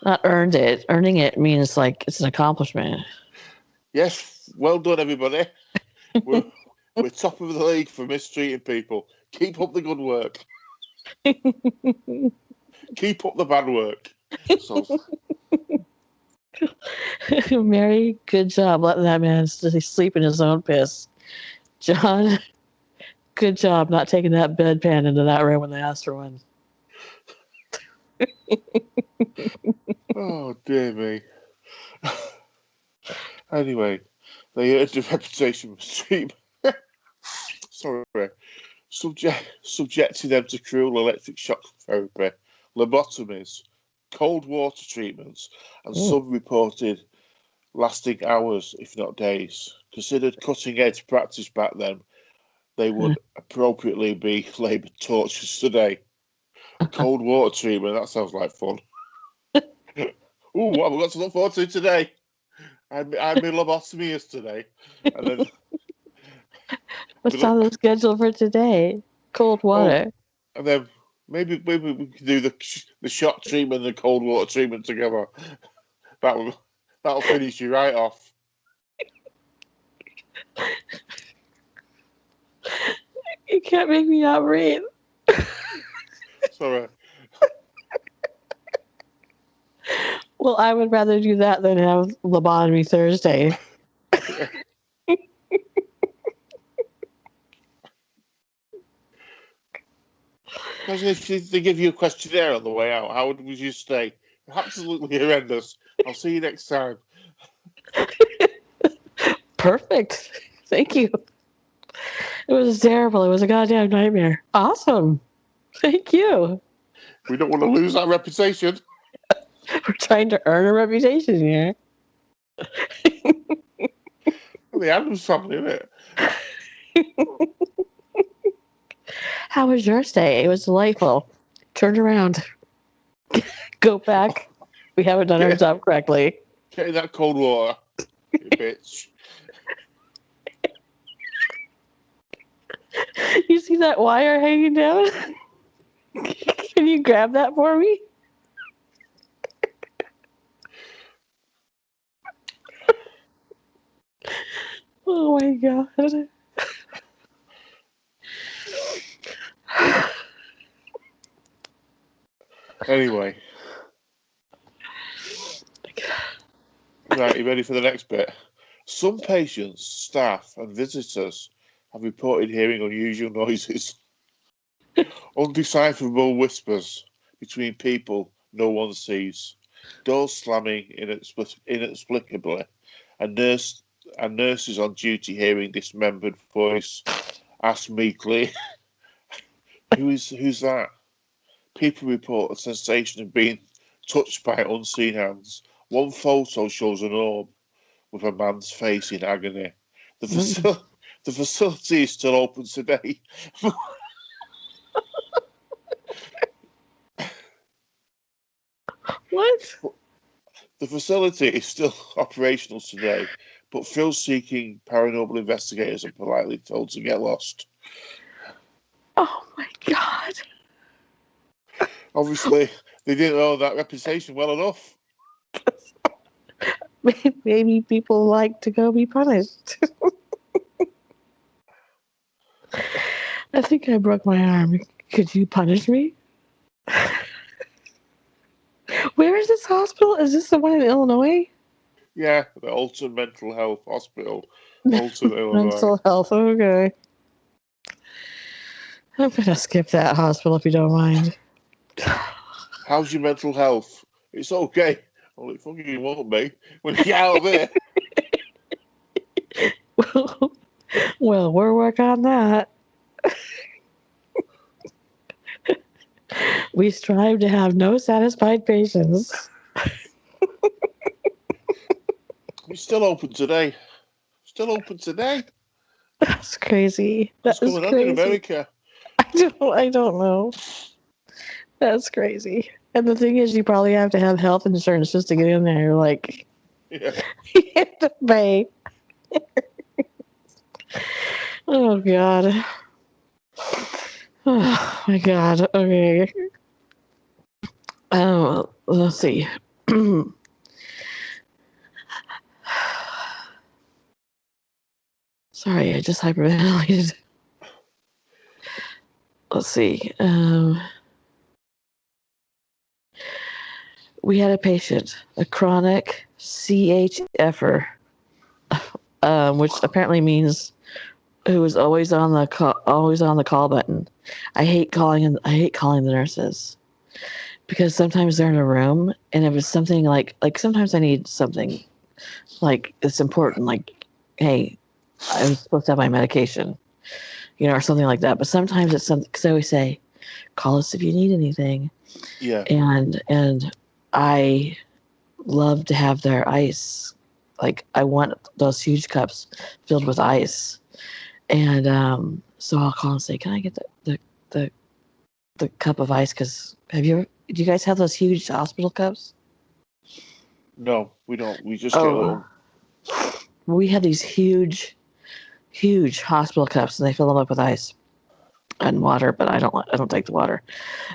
Not earned it. Earning it means it's an accomplishment. Yes, well done, everybody. We're top of the league for mistreating people. Keep up the good work. Keep up the bad work. So, Mary, good job letting that man sleep in his own piss. John, good job not taking that bedpan into that room when they asked for one. oh, dear me. Anyway, they earned a reputation for mistreatment. Sorry. Subjecting them to cruel electric shock therapy, lobotomies, cold water treatments, and some reported lasting hours, if not days. Considered cutting-edge practice back then, they would appropriately be laboured tortures today. Cold water treatment, that sounds like fun. Ooh, what have we got to look forward to today? I had my lobotomy yesterday. And then, what's on the schedule for today? Cold water. And then maybe we can do the shock treatment and the cold water treatment together. That'll finish you right off. You can't make me not breathe. Sorry. Well, I would rather do that than have lobotomy Thursday. Imagine if they give you a questionnaire on the way out. How would you stay? Absolutely horrendous. I'll see you next time. Perfect. Thank you. It was terrible. It was a goddamn nightmare. Awesome. Thank you. We don't want to lose our reputation. We're trying to earn a reputation here. The Adams family, isn't it? How was your stay? It was delightful. Turn around. Go back. We haven't done our job correctly. Get in that cold water, you bitch. You see that wire hanging down? Can you grab that for me? Oh my god. Anyway. Right, you ready for the next bit? Some patients, staff, and visitors have reported hearing unusual noises, undecipherable whispers between people no one sees, doors slamming inexplicably, and nurses on duty hearing dismembered voice ask meekly, who's that? People report a sensation of being touched by unseen hands. One photo shows an orb with a man's face in agony. The facility is still open today. What? The facility is still operational today, but thrill-seeking paranormal investigators are politely told to get lost. Oh my god. Obviously, they didn't know that reputation well enough. Maybe people like to go be punished. I think I broke my arm. Could you punish me? Where is this hospital? Is this the one in Illinois? Yeah, the Alton Mental Health Hospital, Alton, Illinois. Mental health, okay. I'm gonna skip that hospital if you don't mind. How's your mental health? It's okay. Well, it fucking won't be when you get out of there. Well, we're working on that. We strive to have no satisfied patients. It's still open today. Still open today. That's crazy. What's going on in America? I don't know. That's crazy. And the thing is, you probably have to have health insurance just to get in there. Like, Yeah. You have to pay. Oh god. Oh my god. Okay. Let's see. Sorry, I just hyperventilated. Let's see. We had a patient, a chronic CHFer, which apparently means who was always on the call button. I hate calling the nurses because sometimes they're in a room, and if it's something like sometimes I need something like it's important, like, hey, I'm supposed to have my medication, or something like that. But sometimes it's something, because I always say, call us if you need anything. Yeah. And I love to have their ice. Like, I want those huge cups filled with ice. And so I'll call and say, can I get the cup of ice? Because do you guys have those huge hospital cups? No, we don't. We just get little. We have these huge hospital cups, and they fill them up with ice and water, but I don't take the water.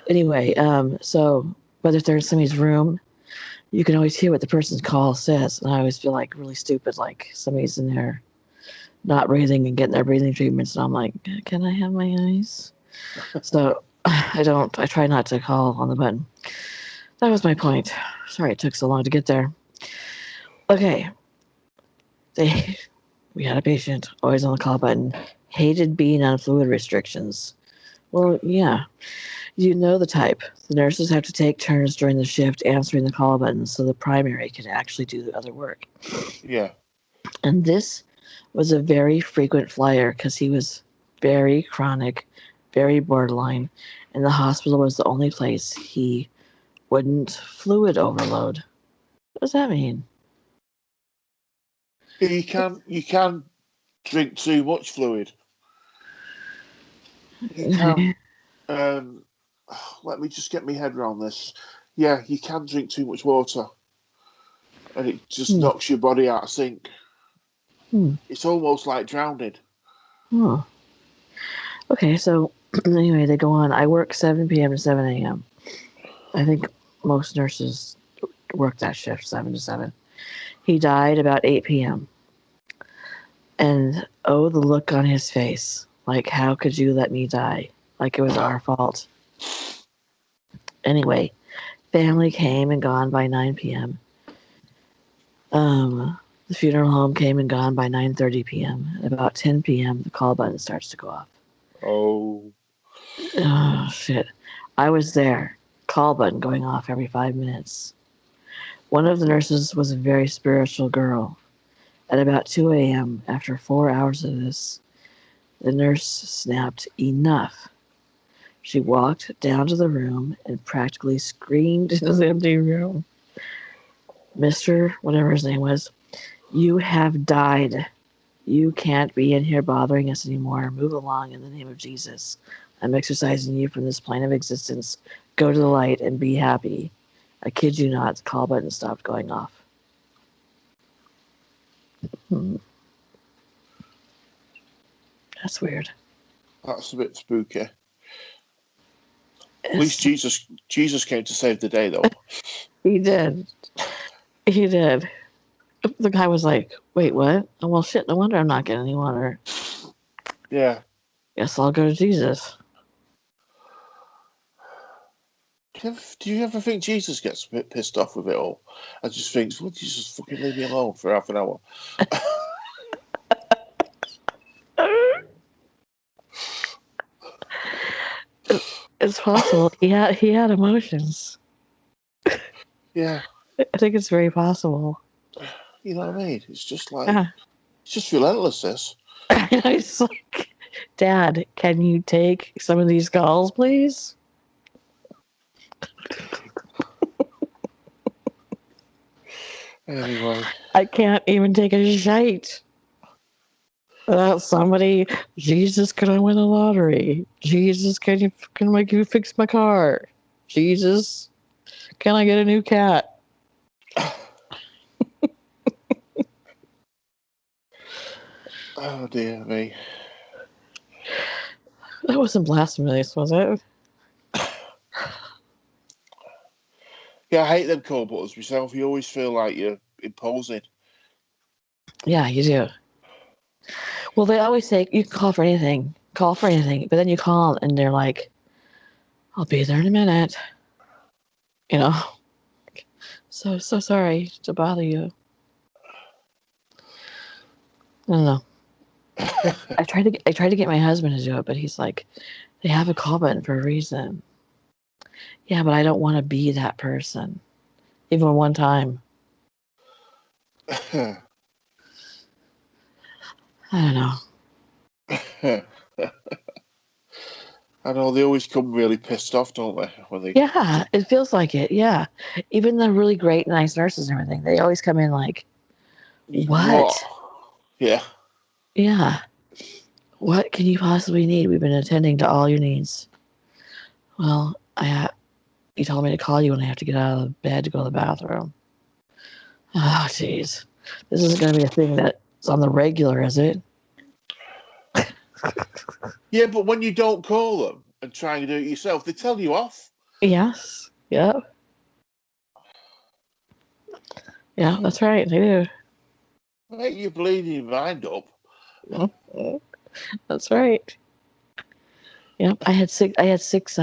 Anyway, so but if they're in somebody's room, you can always hear what the person's call says, and I always feel like really stupid, like somebody's in there not breathing and getting their breathing treatments, and I'm like, can I have my ice? So I try not to call on the button. That was my point. Sorry it took so long to get there. Okay. We had a patient, always on the call button, hated being on fluid restrictions. Well, yeah. You know the type. The nurses have to take turns during the shift answering the call buttons so the primary can actually do the other work. Yeah. And this was a very frequent flyer because he was very chronic, very borderline, and the hospital was the only place he wouldn't fluid overload. What does that mean? You can drink too much fluid. You can. Let me just get my head around this. Yeah, you can drink too much water, and it just knocks your body out of sync. It's almost like drowning. Oh. Okay, so anyway, they go on. I work 7 p.m. to 7 a.m. I think most nurses work that shift, 7 to 7. He died about 8 p.m. And oh, the look on his face. Like, how could you let me die? Like it was our fault. Anyway, family came and gone by 9 p.m. The funeral home came and gone by 9:30 p.m. At about 10 p.m., the call button starts to go off. Oh. Oh, shit. I was there. Call button going off every 5 minutes. One of the nurses was a very spiritual girl. At about 2 a.m., after 4 hours of this, the nurse snapped, "Enough." She walked down to the room and practically screamed into the empty room. "Mr. whatever his name was, you have died. You can't be in here bothering us anymore. Move along in the name of Jesus. I'm exorcising you from this plane of existence. Go to the light and be happy." I kid you not, the call button stopped going off. That's weird. That's a bit spooky. At least Jesus came to save the day, though. He did. He did. The guy was like, "Wait, what? Oh, well, shit, no wonder I'm not getting any water. Yeah. Guess I'll go to Jesus." Do you ever think Jesus gets a bit pissed off with it all? I just think, well, Jesus, fucking leave me alone for half an hour. It's possible. He had emotions. Yeah. I think it's very possible. You know what I mean? It's just like, It's just relentless, this. It's like, "Dad, can you take some of these calls, please?" Anyway. I can't even take a shite without somebody. "Jesus, can I win the lottery? Jesus, can you fix my car? Jesus, can I get a new cat?" Oh, dear me. That wasn't blasphemous, was it? Yeah, I hate them call buttons myself. You always feel like you're imposing. Yeah, you do. Well, they always say you can call for anything. Call for anything. But then you call and they're like, "I'll be there in a minute." You know? So sorry to bother you. I don't know. I tried to get my husband to do it, but he's like, "They have a call button for a reason." Yeah, but I don't want to be that person. Even one time. I don't know. I know, they always come really pissed off, don't they? When they... Yeah, it feels like it. Yeah. Even the really great, nice nurses and everything, they always come in like, "What? Yeah. Yeah. What can you possibly need? We've been attending to all your needs." "Well, you told me to call you when I have to get out of bed to go to the bathroom." Oh, jeez. This isn't going to be a thing that's on the regular, is it? Yeah, but when you don't call them and try and do it yourself, they tell you off. Yes. Yep. Yeah, that's right. They do. Make you bleeding your mind up. That's right. Yep. I had six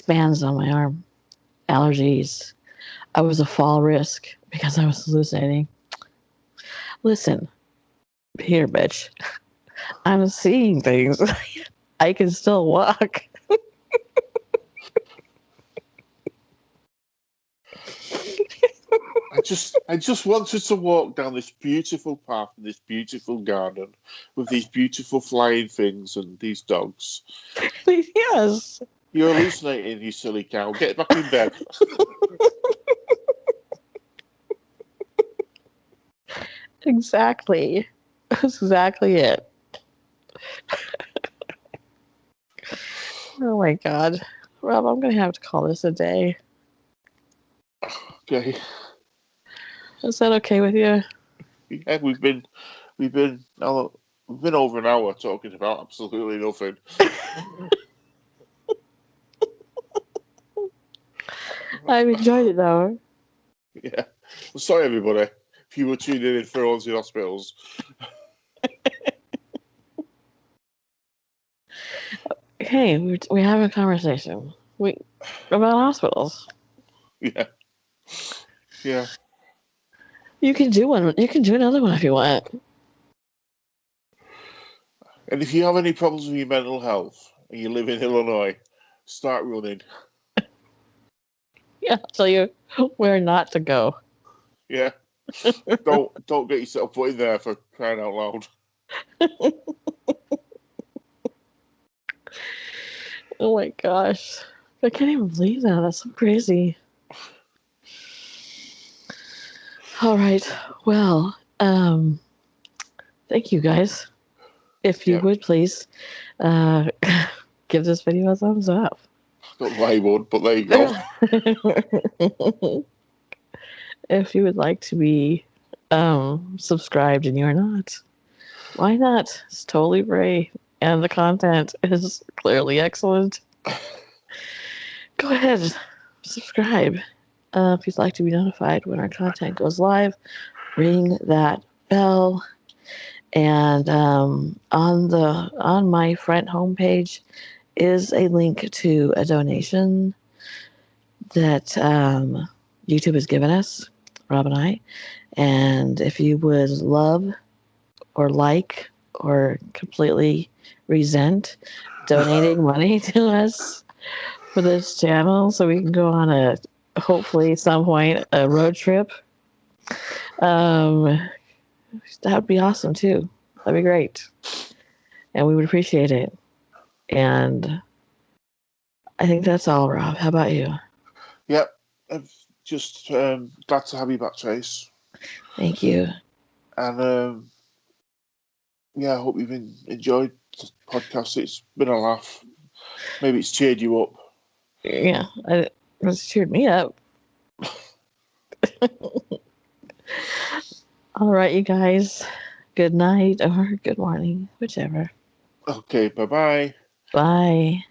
bands on my arm. Allergies. I was a fall risk because I was hallucinating. Listen, here, bitch. I'm seeing things. I can still walk. I just wanted to walk down this beautiful path in this beautiful garden with these beautiful flying things and these dogs. Yes. You're hallucinating, you silly cow. Get back in bed. Exactly. That's exactly it. Oh my God. Rob, I'm going to have to call this a day. Okay. Is that okay with you? Yeah, we've been over an hour talking about absolutely nothing. I've enjoyed it though. Yeah. Well, sorry, everybody, if you were tuning in for Haunted Hospitals. okay. We're having a conversation. About hospitals. Yeah. Yeah. You can do one. You can do another one if you want. And if you have any problems with your mental health and you live in Illinois, start running. Yeah, I'll tell you where not to go. Yeah. Don't get yourself put in there for crying out loud. Oh my gosh. I can't even believe that. That's so crazy. All right. Well, thank you guys. If you would please give this video a thumbs up. Don't know why you would, but there you go. If you would like to be subscribed and you're not, why not? It's totally free. And the content is clearly excellent. Go ahead, subscribe. If you'd like to be notified when our content goes live, ring that bell. And on my front homepage is a link to a donation that YouTube has given us, Rob and I. And if you would love or like or completely resent donating money to us for this channel so we can go on a, hopefully at some point, a road trip, that would be awesome too. That'd be great. And we would appreciate it. And I think that's all, Rob. How about you? Yep. I'm just glad to have you back, Trace. Thank you. And yeah, I hope you've enjoyed the podcast. It's been a laugh. Maybe it's cheered you up. Yeah, it's cheered me up. All right, you guys. Good night or good morning, whichever. Okay, bye-bye. Bye.